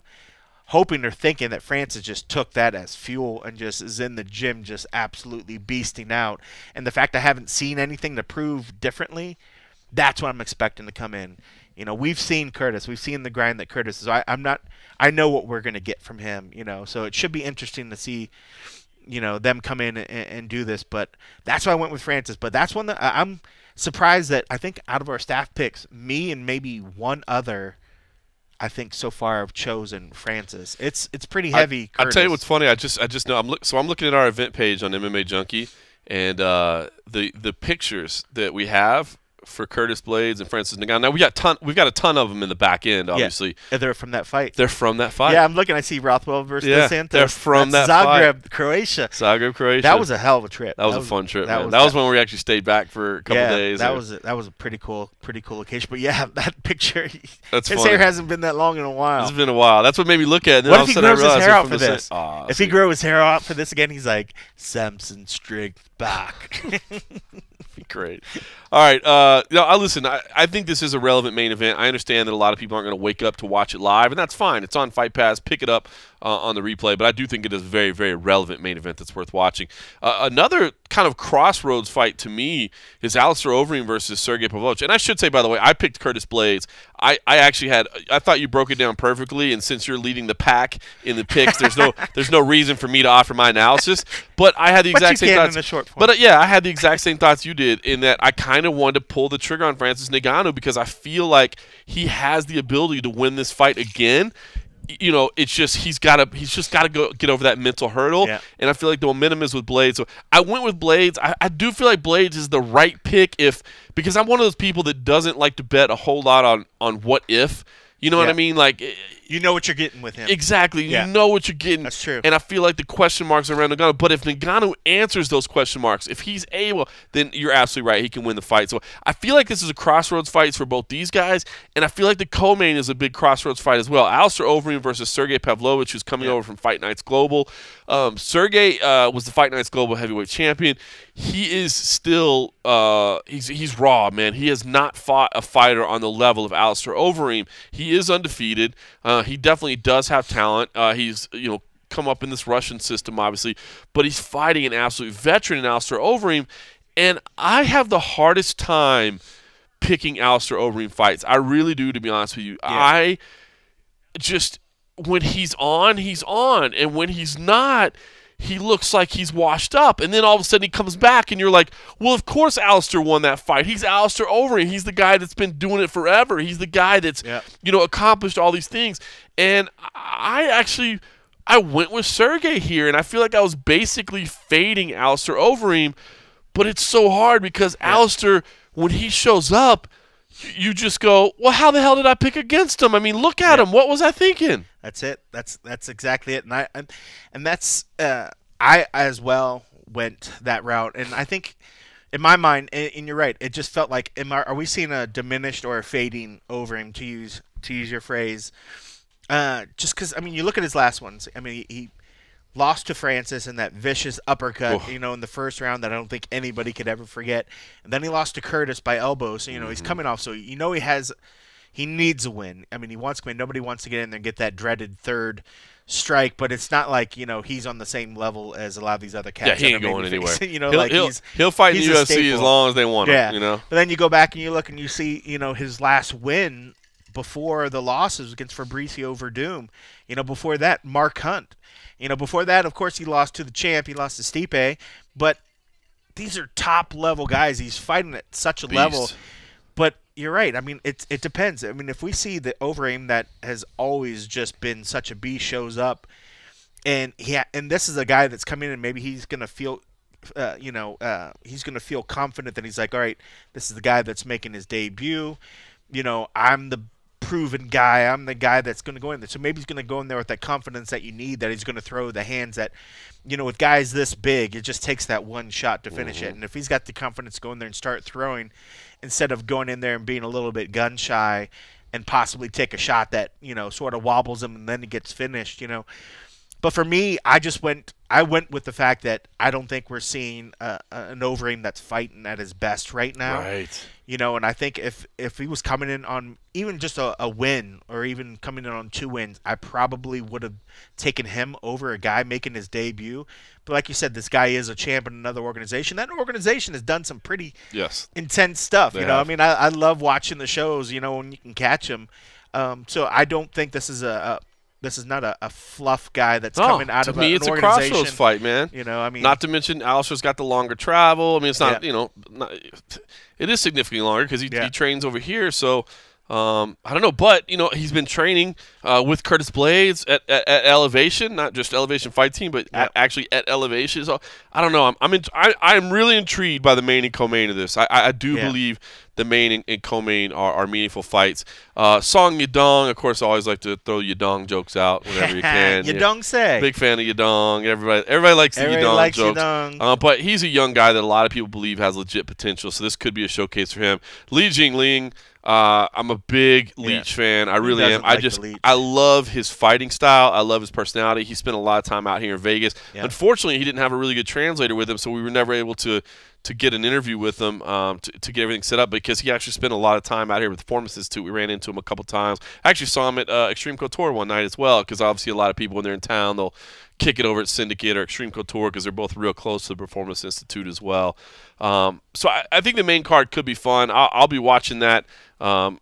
hoping or thinking that Francis just took that as fuel and just is in the gym just absolutely beasting out. And the fact I haven't seen anything to prove differently, that's what I'm expecting to come in. We've seen Curtis. We've seen the grind that Curtis is. I know what we're going to get from him, So it should be interesting to see, them come in and do this. But that's why I went with Francis. But that's one that I'm surprised that I think out of our staff picks, me and maybe one other, I think so far have chosen Francis. It's pretty heavy. I'll tell you what's funny. I just know I'm looking at our event page on MMA Junkie, and the pictures that we have for Curtis Blades and Francis Ngannou. Now we've got a ton of them in the back end, obviously. Yeah, they're from that fight. They're from that fight. Yeah, I'm looking. I see Rothwell versus DeSantis. They're from That's that Zagreb, fight. Croatia. Zagreb, Croatia. That was a hell of a trip. That was a fun trip, man. That was when we actually stayed back for a couple days. That was a pretty cool occasion. But yeah, that picture. That's his funny. hair hasn't been that long in a while. It's been a while. That's what made me look at it. And what if he grows his hair out for this? If he grows his hair out for this again, he's like Samson strength back. Be great. All right. Listen, I think this is a relevant main event. I understand that a lot of people aren't going to wake up to watch it live, and that's fine. It's on Fight Pass. Pick it up on the replay. But I do think it is a very, very relevant main event that's worth watching. Another kind of crossroads fight to me is Alistair Overeem versus Sergey Pavlovich. And I should say, by the way, I picked Curtis Blades. I thought you broke it down perfectly, and since you're leading the pack in the picks, there's no reason for me to offer my analysis. But I had the exact same thoughts. In the short form. But I had the exact same thoughts you did, in that I kind of wanted to pull the trigger on Francis Ngannou because I feel like he has the ability to win this fight again. It's just he's just got to go get over that mental hurdle, and I feel like the momentum is with Blades. So I went with Blades. I do feel like Blades is the right pick because I'm one of those people that doesn't like to bet a whole lot on what if. You know what I mean? Like, You know what you're getting with him. Exactly. Yeah. You know what you're getting. That's true. And I feel like the question marks are around Ngannou. But if Ngannou answers those question marks, if he's able, then you're absolutely right. He can win the fight. So I feel like this is a crossroads fight for both these guys. And I feel like the co-main is a big crossroads fight as well. Alistair Overeem versus Sergey Pavlovich, who's coming over from Fight Nights Global. Sergey was the Fight Nights Global heavyweight champion. He is still he's raw, man. He has not fought a fighter on the level of Alistair Overeem. He is undefeated. He definitely does have talent. He's come up in this Russian system, obviously, but he's fighting an absolute veteran in Alistair Overeem, and I have the hardest time picking Alistair Overeem fights. I really do, to be honest with you. Yeah. I just, when he's on, and when he's not, he looks like he's washed up, and then all of a sudden he comes back, and you're like, well, of course Alistair won that fight. He's Alistair Overeem. He's the guy that's been doing it forever. He's the guy that's accomplished all these things. And I went with Sergey here, and I feel like I was basically fading Alistair Overeem, but it's so hard because Alistair, when he shows up, you just go, well, how the hell did I pick against him? I mean, look at him. What was I thinking? That's it. That's exactly it. And that's I as well went that route. And I think in my mind, and you're right, it just felt like, are we seeing a diminished or a fading Overeem, to use your phrase? Just because, I mean, you look at his last ones. I mean, he lost to Francis in that vicious uppercut, in the first round that I don't think anybody could ever forget. And then he lost to Curtis by elbow. So, he's coming off. So, he needs a win. I mean, he wants to win. Nobody wants to get in there and get that dreaded third strike. But it's not like, he's on the same level as a lot of these other cats. Yeah, he ain't going anywhere. He'll fight in the UFC as long as they want him, But then you go back and you look and you see, his last win before the losses against Fabricio Verdum. Before that, Mark Hunt. Before that, of course, he lost to the champ. He lost to Stipe. But these are top-level guys. He's fighting at such a level. But you're right. I mean, it depends. I mean, if we see the Overeem that has always just been such a beast shows up, and this is a guy that's coming in, and maybe he's going to feel he's going to feel confident that he's like, all right, this is the guy that's making his debut. I'm the proven guy. I'm the guy that's going to go in there. So maybe he's going to go in there with that confidence that you need, that he's going to throw the hands that, with guys this big, it just takes that one shot to finish it. And if he's got the confidence to go in there and start throwing instead of going in there and being a little bit gun shy and possibly take a shot that, sort of wobbles him and then he gets finished, But for me, I went with the fact that I don't think we're seeing an Overeem that's fighting at his best right now. Right. And I think if he was coming in on even just a win or even coming in on 2 wins, I probably would have taken him over a guy making his debut. But like you said, this guy is a champ in another organization. That organization has done some pretty intense stuff. I mean, I love watching the shows, when you can catch them. So I don't think this is this is not a fluff guy that's coming out of an organization. To me, it's a crossroads fight, man. I mean, not to mention Alistair's got the longer travel. I mean, it's not, it is significantly longer because he trains over here. So I don't know, but he's been training with Curtis Blades at Elevation, not just Elevation Fight Team, but actually at Elevation. So I don't know. I'm really intrigued by the main and co-main of this. I do believe the main and co-main are meaningful fights. Song Yadong, of course, I always like to throw Yadong jokes out whenever you can. Yadong say. Big fan of Yadong. Everybody likes the Yadong jokes. Yadong. But he's a young guy that a lot of people believe has legit potential, so this could be a showcase for him. Li Jingling, I'm a big Leach fan. I really am. I love his fighting style. I love his personality. He spent a lot of time out here in Vegas. Yeah. Unfortunately, he didn't have a really good translator with him, so we were never able to get an interview with him to get everything set up because he actually spent a lot of time out here with the Performance Institute. We ran into him a couple times. I actually saw him at Extreme Couture one night as well because obviously a lot of people when they're in town, they'll kick it over at Syndicate or Extreme Couture because they're both real close to the Performance Institute as well. So I think the main card could be fun. I'll be watching that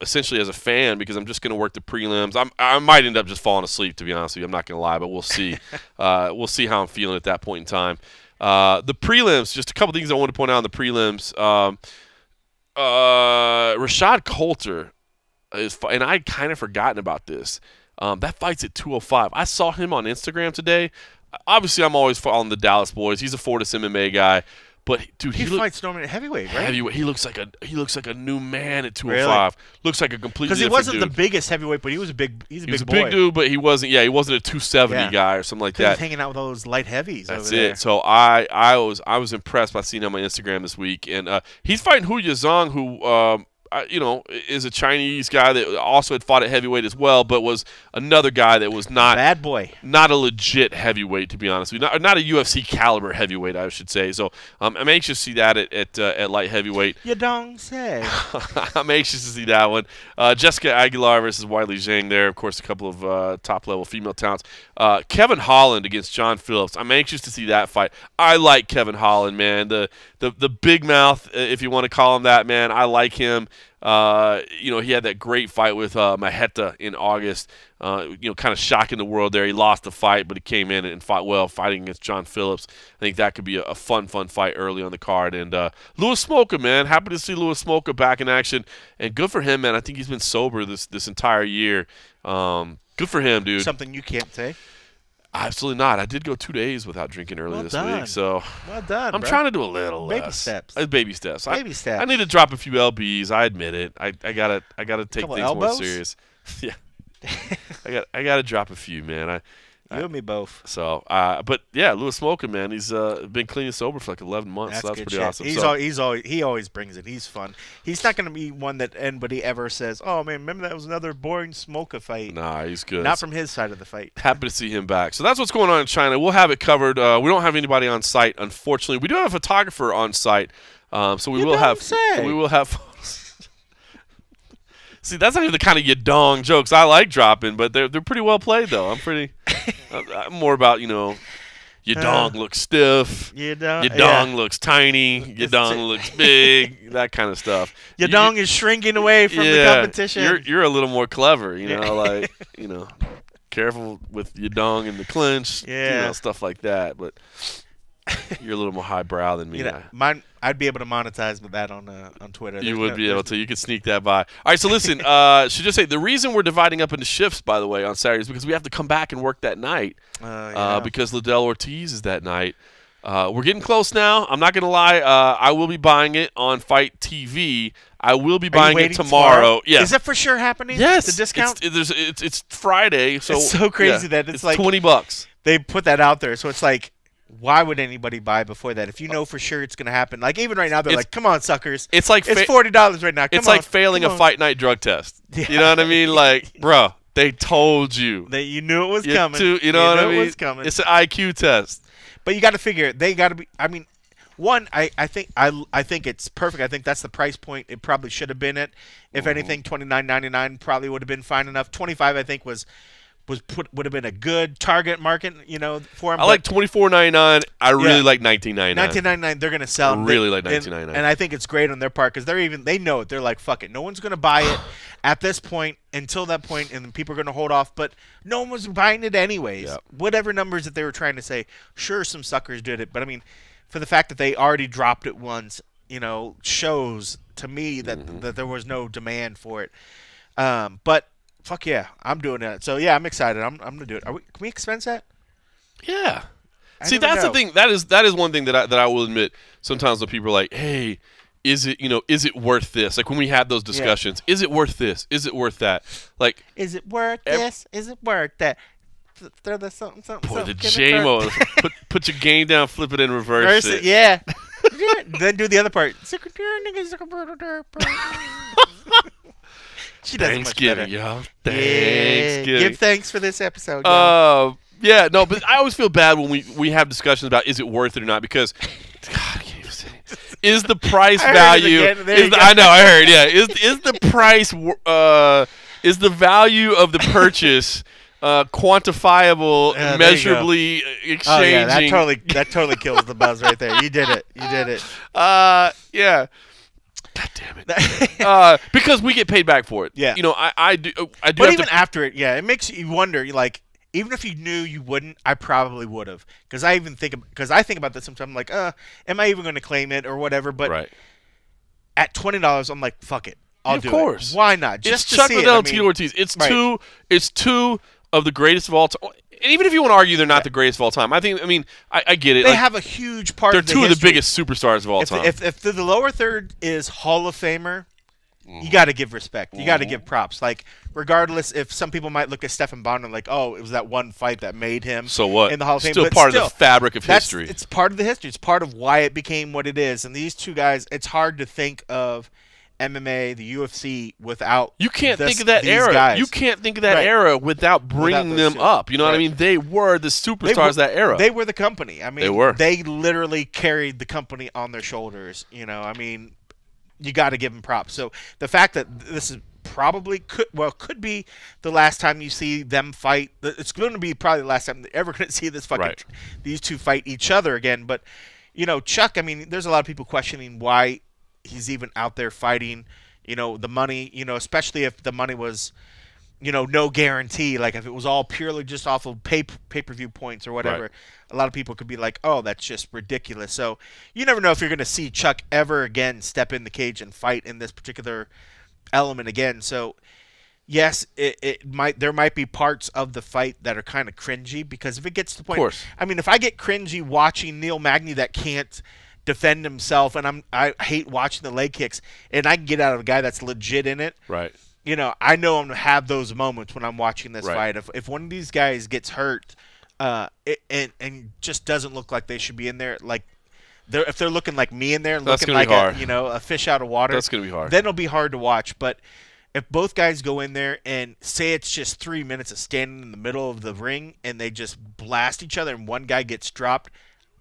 essentially as a fan because I'm just going to work the prelims. I might end up just falling asleep, to be honest with you. I'm not going to lie, but we'll see. We'll see how I'm feeling at that point in time. The prelims, just a couple things I want to point out in the prelims. Rashad Coulter and I had kind of forgotten about this. That fight's at 205. I saw him on Instagram today. Obviously, I'm always following the Dallas boys. He's a Fortis MMA guy. But dude, he fights Norman at heavyweight, right? Heavyweight. He looks like a new man at 205. Really? Looks like a completely different dude. Because he wasn't the biggest heavyweight, but he was a big. He's a big boy. He was a big dude, but he wasn't. Yeah, he wasn't a 270 guy or something like that. He's hanging out with all those light heavies. That's over there. it. So I was impressed by seeing him on my Instagram this week, and he's fighting Hu Yazong, who is a Chinese guy that also had fought at heavyweight as well, but was another guy that was not bad boy, not a legit heavyweight, to be honest with you, not a UFC caliber heavyweight, I should say. So I'm anxious to see that at light heavyweight. You don't say. I'm anxious to see that one. Jessica Aguilar versus Weili Zhang there, of course, a couple of top level female talents. Kevin Holland against John Phillips. I'm anxious to see that fight. I like Kevin Holland, man. The big mouth, if you want to call him that, man. I like him. He had that great fight with Maheta in August. Kind of shocking the world there. He lost the fight, but he came in and fought well, fighting against John Phillips. I think that could be a fun fight early on the card. And Louis Smolka, man, happy to see Louis Smolka back in action, and good for him, man. I think he's been sober this entire year. Good for him, dude. Something you can't say. Absolutely not. I did go 2 days without drinking earlier this week, so well done. I'm trying to do a little baby less. Steps. Baby steps. Baby steps. I need to drop a few lbs. I admit it. I gotta take things elbows? more serious. Yeah, I gotta drop a few, man. You and me both. So, but yeah, Louis Smolka, man, he's been clean and sober for like 11 months. So that's pretty awesome. He always brings it. He's fun. He's not going to be one that anybody ever says, "Oh man, remember that was another boring Smolka fight." Nah, he's good. Not from his side of the fight. Happy to see him back. So that's what's going on in China. We'll have it covered. We don't have anybody on site, unfortunately. We do have a photographer on site, so we will have. See, that's not even the kind of Yadong jokes I like dropping, but they're pretty well played, though. I'm more about, Yadong looks stiff, Yadong looks tiny, Yadong looks big, that kind of stuff. Yadong is shrinking away from the competition. You're a little more clever, careful with Yadong in the clinch, stuff like that. But you're a little more highbrow than me. I'd be able to monetize with that on Twitter. You would be able to. You could sneak that by. All right, so listen, should just say the reason we're dividing up into shifts, by the way, on Saturday is because we have to come back and work that night because Liddell Ortiz is that night. We're getting close now. I'm not going to lie. I will be buying it on Fight TV. I will be buying it tomorrow. Yeah. Is it for sure happening? Yes. The discount? It's Friday. So it's so crazy that it's like $20. They put that out there, so it's like, why would anybody buy before that? If you know for sure it's going to happen. Like, even right now, they're like, come on, suckers. It's like it's $40 right now. It's like failing a fight night drug test. Yeah. You know what I mean? Like, bro, they told you. You knew it was coming. You know what I mean? It was coming. It's an IQ test. But you got to figure, they got to be, I mean, one, I think it's perfect. I think that's the price point it probably should have been at. If anything, $29.99 probably would have been fine enough. $25, I think, would have been a good target market, for him. I like $24.99. I really like $19.99. $19.99, they're gonna sell. Really like $19.99, and I think it's great on their part because they know it. They're like, fuck it, no one's gonna buy it at this point until that point, and then people are gonna hold off. But no one was buying it anyways. Yep. Whatever numbers that they were trying to say, sure, some suckers did it, but I mean, for the fact that they already dropped it once, shows to me that that there was no demand for it. But fuck yeah, I'm doing that. So yeah, I'm excited. I'm gonna do it. Can we expense that? Yeah. See, that's the thing. That is one thing that I will admit. Sometimes when people are like, "Hey, is it worth this?" Like when we have those discussions, is it worth this? Is it worth that? Like, is it worth this? Is it worth that? Throw the something. Boy, the JMO. put your game down, flip it, and reverse it. Yeah. Then do the other part. She does Thanksgiving, y'all. Thanksgiving. Yeah. Give thanks for this episode, y'all. Yeah, no, but I always feel bad when we have discussions about is it worth it or not because, God, I can't even say it. Is the price value? I know, I heard. Yeah, is the price? Is the value of the purchase quantifiable, measurably exchanging? Oh yeah, that totally kills the buzz right there. You did it. Yeah. God damn it! Because we get paid back for it. Yeah. I do. But even after it, it makes you wonder. Like, even if you knew you wouldn't, I probably would have. Because I think about this sometimes. I'm like, am I even going to claim it or whatever? But at $20, I'm like, fuck it, I'll do it. Of course. Why not? Just Chuck Liddell and Tito Ortiz. It's two of the greatest of all time. even if you want to argue they're not the greatest of all time, I mean, I get it. They have a huge part. They're of the two history. of the biggest superstars of all time. If the lower third is Hall of Famer, you got to give respect. You got to give props. Like, regardless, if some people might look at Stephen Bonner like, oh, it was that one fight that made him. So what? In the Hall of Fame, still part of the fabric of history. It's part of the history. It's part of why it became what it is. And these two guys, it's hard to think of MMA, the UFC, without you can't think of that era. Guys. You can't think of that era without bringing them up. You know what I mean? They were the superstars of that era. They were the company. I mean, they were. They literally carried the company on their shoulders. You know, I mean, you got to give them props. So the fact that this is probably could be the last time you see them fight. It's going to be probably the last time they're ever going to see this these two fight each other again. But you know, Chuck. I mean, there's a lot of people questioning why he's even out there fighting. You know, the money. You know, especially if the money was, you know, no guarantee. Like if it was all purely just off of pay-per-view points or whatever. Right. A lot of people could be like, oh, that's just ridiculous. So you never know if you're going to see Chuck ever again step in the cage and fight in this particular element again. So yes, there might be parts of the fight that are kind of cringy, because if it gets to the point, I mean, if I get cringy watching Neil Magny that can't defend himself, and I hate watching the leg kicks, and I can get out of a guy that's legit in it. Right. You know, I know I'm going to have those moments when I'm watching this fight. If one of these guys gets hurt, and just doesn't look like they should be in there, like if they're looking like me in there, looking like a fish out of water, that's gonna be hard. Then it'll be hard to watch. But if both guys go in there and say it's just 3 minutes of standing in the middle of the ring and they just blast each other and one guy gets dropped,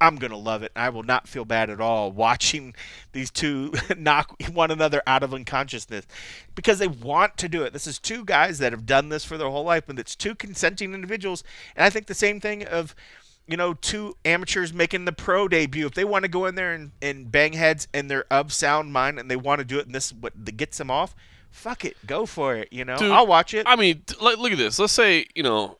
I'm going to love it. I will not feel bad at all watching these two knock one another out of unconsciousness, because they want to do it. This is two guys that have done this for their whole life, and it's two consenting individuals. And I think the same thing of, you know, two amateurs making the pro debut. If they want to go in there and bang heads and they're of sound mind and they want to do it and this is what gets them off, fuck it. Go for it, you know. Dude, I'll watch it. I mean, look at this. Let's say, you know,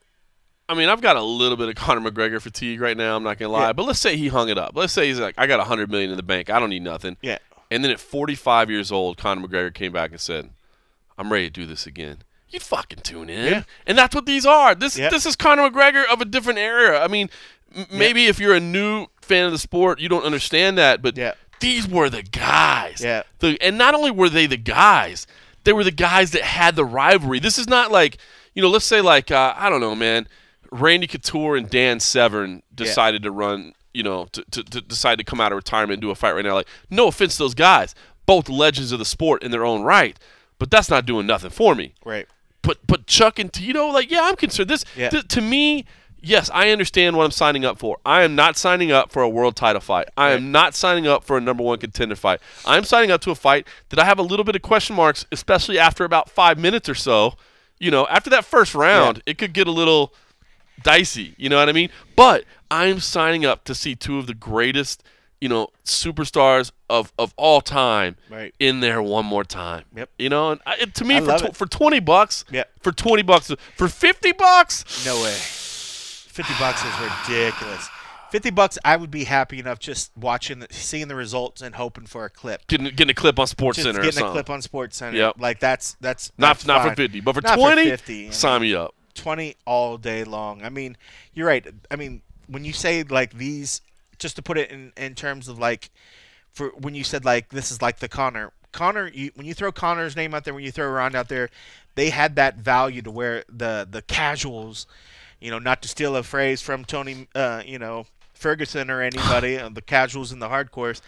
I mean, I've got a little bit of Conor McGregor fatigue right now. I'm not gonna lie, but let's say he hung it up. Let's say he's like, I got $100 million in the bank. I don't need nothing. Yeah. And then at 45 years old, Conor McGregor came back and said, "I'm ready to do this again." You'd fucking tune in. Yeah. And that's what these are. This is Conor McGregor of a different era. I mean, maybe if you're a new fan of the sport, you don't understand that, but these were the guys. Yeah. And not only were they the guys, they were the guys that had the rivalry. This is not like, you know, let's say like, I don't know, man, Randy Couture and Dan Severn decided to run, you know, to decide to come out of retirement and do a fight right now. Like, no offense to those guys, both legends of the sport in their own right, but that's not doing nothing for me. Right. But Chuck and Tito, like, yeah, I'm concerned. This to me, yes, I understand what I'm signing up for. I am not signing up for a world title fight. I am not signing up for a #1 contender fight. I'm signing up to a fight that I have a little bit of question marks, especially after about 5 minutes or so. You know, after that first round, it could get a little dicey, you know what I mean? But I'm signing up to see two of the greatest, you know, superstars of all time in there one more time. Yep. You know, and to me, for $20, for $20, for $50, no way. $50 is ridiculous. $50, I would be happy enough just seeing the results and hoping for a clip. Getting a clip on SportsCenter. Getting a clip on SportsCenter. Yep. Like that's not for 50, but for 20, 50, sign me up. 20 all day long. I mean, you're right. I mean, when you say like these, just to put it in terms of like, for when you said like this is like the Conor, when you throw Conor's name out there, when you throw Ronda out there, they had that value to where the casuals, you know, not to steal a phrase from Tony, you know, Ferguson or anybody, the casuals and the hardcores,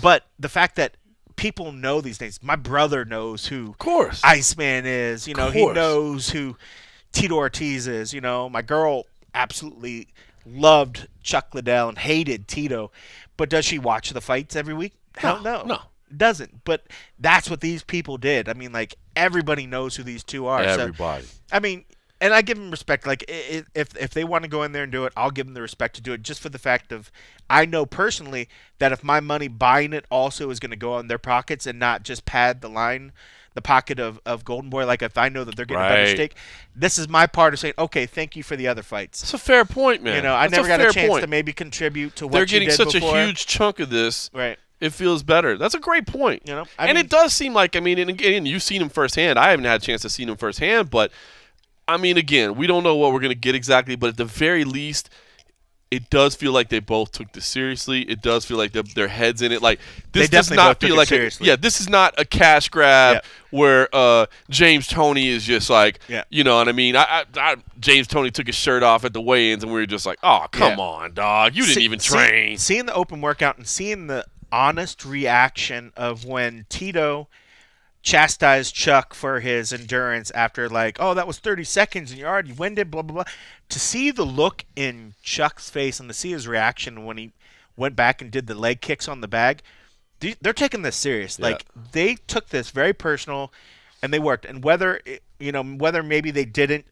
but the fact that people know these names. My brother knows who Iceman is. You know, he knows who Tito Ortiz is. You know, my girl absolutely loved Chuck Liddell and hated Tito, but does she watch the fights every week? Hell no. Doesn't. But that's what these people did. I mean, like, everybody knows who these two are. Everybody. So, I mean, and I give them respect. Like, if they want to go in there and do it, I'll give them the respect to do it, just for the fact of, I know personally that if my money buying it also is going to go in their pockets and not just pad the pocket of Golden Boy, like if I know that they're getting a better stake, this is my part of saying, okay, thank you for the other fights. That's a fair point, man. You know, I never got a chance to maybe contribute to what they're getting you did such before. a huge chunk of this. Right. It feels better. That's a great point. You know, and it does seem like, I mean, and again, you've seen him firsthand. I haven't had a chance to see him firsthand, but I mean, again, we don't know what we're going to get exactly, but at the very least, it does feel like they both took this seriously. It does feel like their heads in it. Like this does not feel like this is not a cash grab where James Toney is just like, you know what I mean? James Toney took his shirt off at the weigh-ins, and we were just like, oh, come on, dog. You didn't even train. Seeing the open workout and seeing the honest reaction of when Tito chastised Chuck for his endurance after, like, oh, that was 30 seconds and you already winded, blah, blah, blah. To see the look in Chuck's face and to see his reaction when he went back and did the leg kicks on the bag, they're taking this serious. Like, they took this very personal, and they worked. And whether maybe they didn't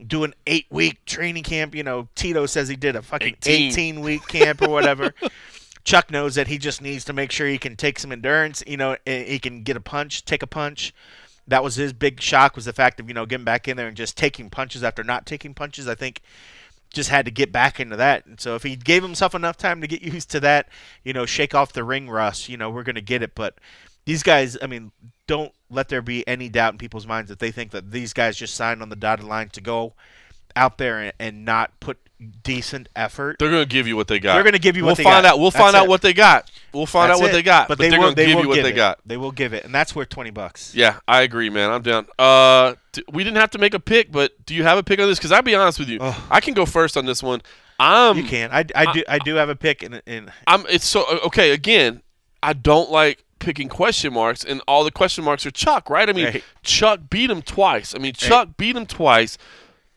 do an 8-week training camp, Tito says he did a fucking 18-week camp or whatever. Chuck knows that he just needs to make sure he can take some endurance, and he can get a punch, take a punch. That was his big shock, was the fact of, getting back in there and just taking punches after not taking punches. I think just had to get back into that. And so if he gave himself enough time to get used to that, shake off the ring rust, we're going to get it. But these guys, I mean, don't let there be any doubt in people's minds that they think that these guys just signed on the dotted line to go out there and not put decent effort. They're going to give you what they got. They're going to give you what they got. We'll find out what they got. We'll find out what they got. But they're going to give you what they got. They will give it, and that's worth $20. Yeah, I agree, man. I'm down. We didn't have to make a pick, but do you have a pick on this? Because I'll be honest with you, I can go first on this one. You can. I do have a pick. It's so okay. Again, I don't like picking question marks, and all the question marks are Chuck, right? I mean, Chuck beat him twice.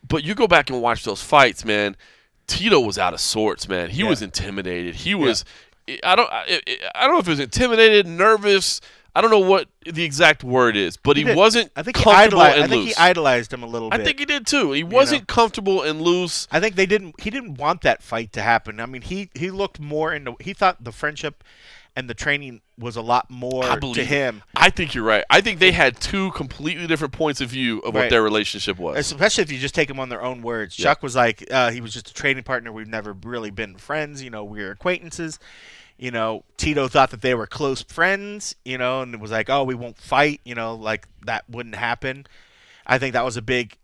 But you go back and watch those fights, man. Tito was out of sorts, man. He was intimidated. He was I don't know if he was intimidated, nervous. I don't know what the exact word is, but he wasn't comfortable and loose. I think he idolized him a little bit. I think he did too. He wasn't comfortable and loose. I think he didn't want that fight to happen. I mean, he looked more into, he thought the friendship and the training was a lot more to him. I think you're right. I think they had two completely different points of view of what their relationship was. Especially if you just take them on their own words. Chuck was like, he was just a training partner. We've never really been friends. We're acquaintances. Tito thought that they were close friends, and it was like, oh, we won't fight, like that wouldn't happen. I think that was a big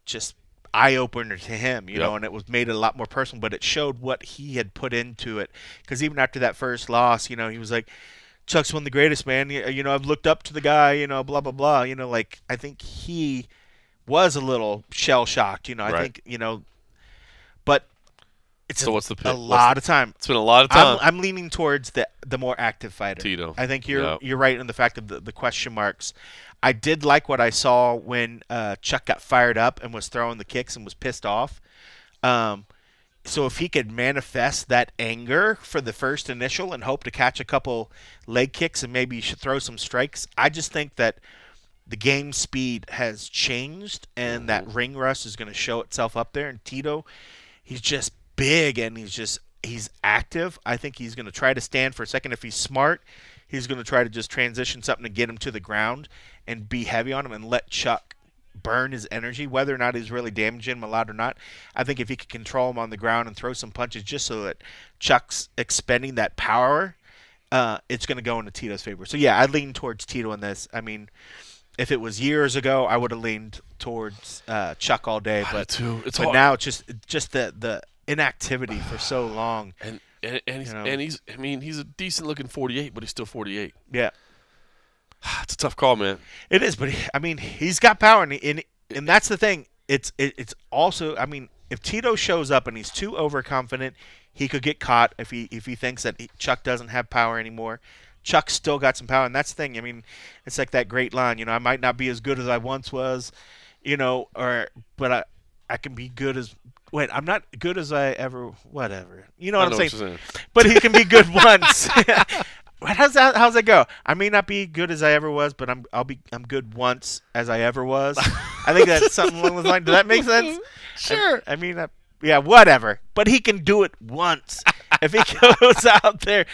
just eye-opener to him, and it was made it a lot more personal, but it showed what he had put into it. Because even after that first loss, he was like, Chuck's one of the greatest, man. I've looked up to the guy, blah, blah, blah. Like, I think he was a little shell-shocked, I think, but it's what's the pick? A lot of time. It's been a lot of time. I'm leaning towards the more active fighter. Tito. I think you're right in the fact of the question marks. I did like what I saw when Chuck got fired up and was throwing the kicks and was pissed off. So if he could manifest that anger for the first initial and hope to catch a couple leg kicks and maybe throw some strikes, I just think that the game speed has changed and that ring rust is going to show itself up there. And Tito, he's just big and he's active. I think he's going to try to stand for a second. If he's smart, he's going to try to just transition something to get him to the ground and be heavy on him and let Chuck burn his energy, whether or not he's really damaging him a lot or not. I think if he could control him on the ground and throw some punches just so that Chuck's expending that power, it's going to go into Tito's favor. So, yeah, I lean towards Tito in this. I mean, if it was years ago, I would have leaned towards Chuck all day. But now it's just the inactivity for so long. And he's a decent looking 48, but he's still 48. Yeah. It's a tough call, man. It is, but he's got power, and that's the thing. It's also, if Tito shows up and he's too overconfident, he could get caught if he thinks that Chuck doesn't have power anymore. Chuck's still got some power, and that's the thing. It's like that great line. I might not be as good as I once was, but I can be good as. Wait, I'm not good as I ever. Whatever. You know what I'm saying? But he can be good once. How's that go? I may not be good as I ever was, but I'm good once as I ever was. I think that's something along those lines. Does that make sense? Sure. Yeah, whatever. But he can do it once if he goes out there.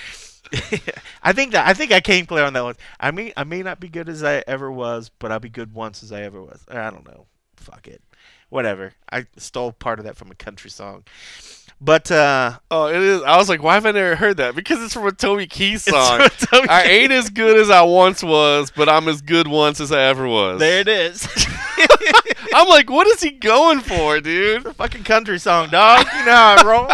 I think I came clear on that one. I may not be good as I ever was, but I'll be good once as I ever was. I don't know. Fuck it. Whatever. I stole part of that from a country song. But it is. I was like, why have I never heard that? Because it's from a Toby Keith song. I ain't as good as I once was, but I'm as good once as I ever was. There it is. I'm like, what is he going for, dude? It's a fucking country song, dog. You know how I roll.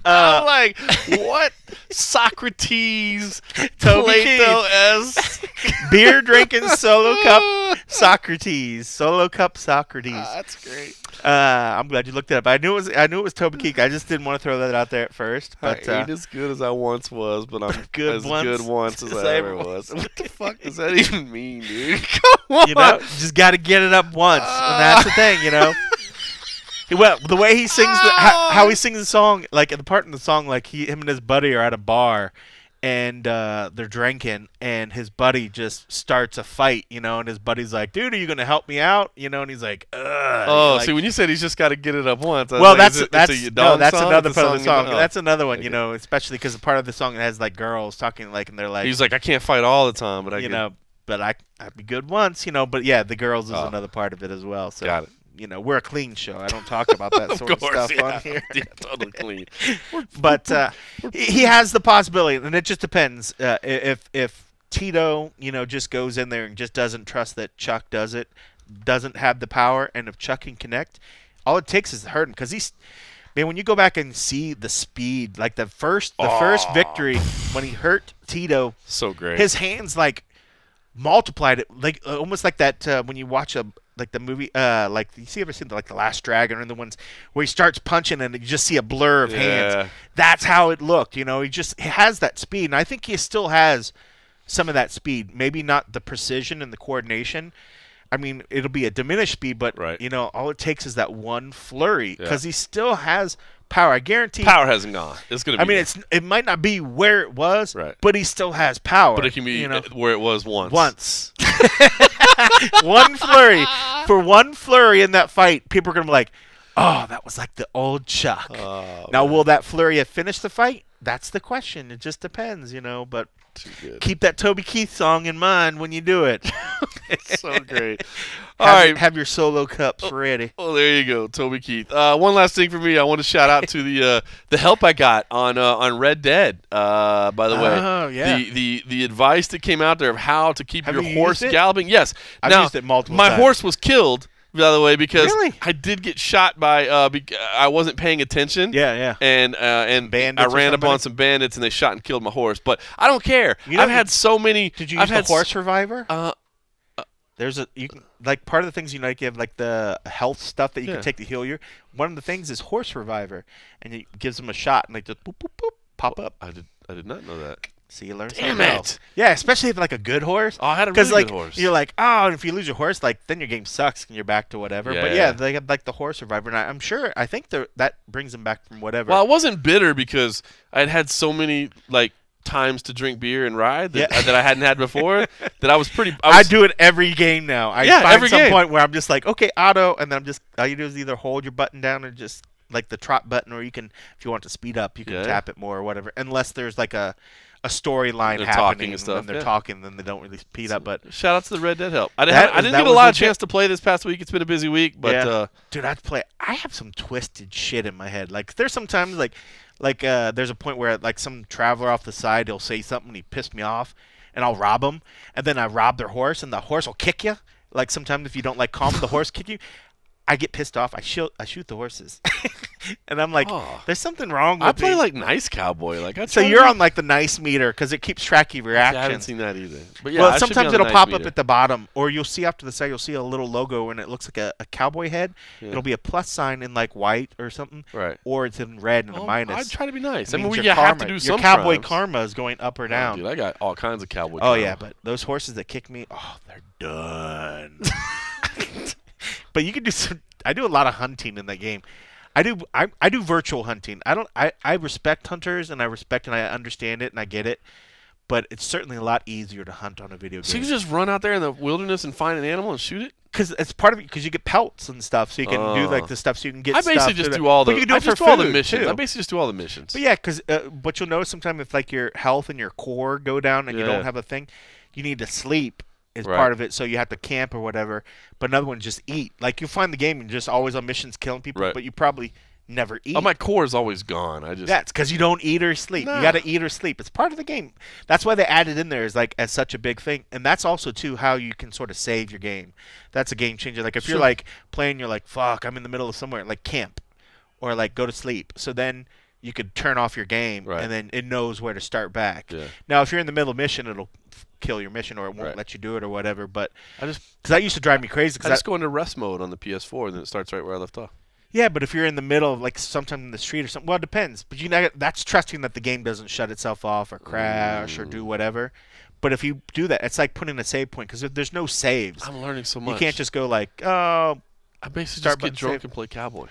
I'm like, what? Socrates, Toby Plato-esque. Beer drinking solo cup Socrates. Solo cup Socrates. That's great. I'm glad you looked it up. I knew it was Toby Keith. I just didn't want to throw that out there at first. But I ain't as good as I once was, but I'm good as once good once as I ever was. What the fuck does that even mean, dude? Come on. You know, just got to get it up once, and that's the thing, you know. Well, the way he sings, how he sings the song, like in the part in the song, like him and his buddy are at a bar, and they're drinking, and his buddy just starts a fight, you know, and his buddy's like, "Dude, are you gonna help me out?" You know, and he's like, "Ugh." Oh, like, see, when you said he's just got to get it up once, well, like, that's another part of the song. Oh. That's another one, you know, especially because part of the song has like girls talking, like, and they're like, he's like, I can't fight all the time, but I'd be good once, you know. But yeah, the girls is another part of it as well. So. Got it. You know, we're a clean show. I don't talk about that sort of stuff on here. Yeah, totally clean. But he has the possibility, and it just depends. If Tito, you know, just goes in there and just doesn't trust that Chuck doesn't have the power, and if Chuck can connect, all it takes is to hurt him. Because man, when you go back and see the speed, like the first victory when he hurt Tito, so great. His hands like multiplied it, like almost like that when you watch like the movie, like you ever seen like The Last Dragon, or the ones where he starts punching and you just see a blur of hands. That's how it looked, you know. He has that speed, and I think he still has some of that speed. Maybe not the precision and the coordination. I mean, it'll be a diminished speed, but you know, all it takes is that one flurry, because he still has power. I guarantee. Power hasn't gone. It's gonna. I mean, it might not be where it was, but he still has power. But it can be, you know, where it was once. Once. One flurry. For one flurry in that fight, people are going to be like, oh, that was like the old Chuck. Now, will that flurry have finished the fight? That's the question. It just depends, you know, but keep that Toby Keith song in mind when you do it. It's so great. All right. Have your solo cups ready. Oh, there you go, Toby Keith. One last thing for me. I want to shout out to the help I got on Red Dead, by the way. Oh, yeah. The advice that came out there of how to keep your horse galloping. Yes. I've used it multiple times. My horse was killed, by the way, because I did get shot by I wasn't paying attention. Yeah. And I ran up on some bandits and they shot and killed my horse. But I don't care. You know, I've had so many. Did you use the horse reviver? There's like part of the things, you know, like you have like the health stuff that you can take to heal you. One of the things is horse reviver, and it gives them a shot and they just boop, boop, boop, pop up. I did not know that. See, you learn Damn something it. else. Yeah, especially if like a good horse. Oh, I had a really like, good horse. You're like, oh, if you lose your horse, like then your game sucks and you're back to whatever. But yeah, they have like the horse reviver, and I think that brings them back from whatever. Well, I wasn't bitter because I had so many like times to drink beer and ride that I hadn't had before that I was pretty. I do it every game now. I find some point where I'm just like, okay, auto, and then I'm just all you do is either hold your button down or just like the trot button, or you can, if you want to speed up, you can tap it more or whatever. Unless there's like a storyline happening and when they're talking, then they don't really speed up. But shout out to the Red Dead help. I didn't get a lot of chance to play this past week. It's been a busy week, but dude, I have some twisted shit in my head. Like there's sometimes like there's a point where like some traveler off the side, he'll say something and he pissed me off, and I'll rob him, and then I rob their horse, and the horse will kick you. Like sometimes if you don't like calm, the horse kick you. I get pissed off. I shoot the horses, and I'm like, "There's something wrong with me." I play like nice cowboy. So you're on like the nice meter because it keeps track of your actions. I haven't seen that either. But yeah, well, sometimes it'll pop up at the bottom, or you'll see after the side. You'll see a little logo, and it looks like a cowboy head. Yeah. It'll be a plus sign in like white or something, right? Or it's in red and a minus. I'd try to be nice. I mean, you have to do some. Your cowboy karma is going up or down. Dude, I got all kinds of cowboy. Oh yeah, but those horses that kick me, they're done. But you can do some. I do a lot of hunting in that game. I do virtual hunting. I respect hunters, and I understand it and I get it, but it's certainly a lot easier to hunt on a video game. So you can just run out there in the wilderness and find an animal and shoot it? Because it's part of it. Because you get pelts and stuff, so you can do like the stuff. So you can get. I basically just do all the. You can do it for all the missions. I basically just do all the missions. But yeah, because what you'll notice sometimes if like your health and your core go down and you don't have a thing, you need to sleep. Is part of it, so you have to camp or whatever. But another one, just eat. Like you find the game and just always on missions killing people, but you probably never eat. Oh, my core is always gone. That's because you don't eat or sleep. You got to eat or sleep. It's part of the game. That's why they added in there as such a big thing. And that's also too how you can sort of save your game. That's a game changer. Like if you're like playing, you're like, fuck, I'm in the middle of somewhere, like camp, or like go to sleep. So then you could turn off your game, and then it knows where to start back. Yeah. Now if you're in the middle of mission, it'll kill your mission, or it won't let you do it, or whatever. But because that used to drive me crazy. I just go into rest mode on the PS4, and then it starts right where I left off. Yeah, but if you're in the middle of, like, sometime in the street or something, well, it depends. But that's trusting that the game doesn't shut itself off or crash or do whatever. But if you do that, it's like putting a save point because there's no saves. I'm learning so much. You can't just go like, oh, I basically just get drunk and play cowboy.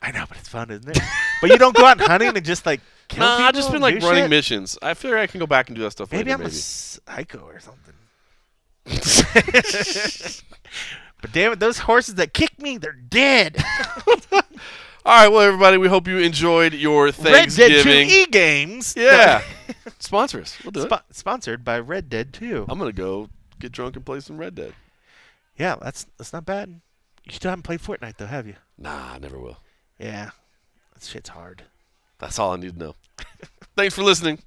I know, but it's fun, isn't it? But you don't go out hunting and just like kill people. I've just been like running missions. I feel like I can go back and do that stuff later. Maybe I'm a psycho or something. But damn it, those horses that kick me, they're dead. All right, well, everybody, we hope you enjoyed your Thanksgiving. Red Dead 2 e-games. Yeah. Sponsor us. We'll do it. Sponsored by Red Dead 2. I'm going to go get drunk and play some Red Dead. Yeah, that's not bad. You still haven't played Fortnite, though, have you? Nah, I never will. Yeah. That shit's hard. That's all I need to know. Thanks for listening.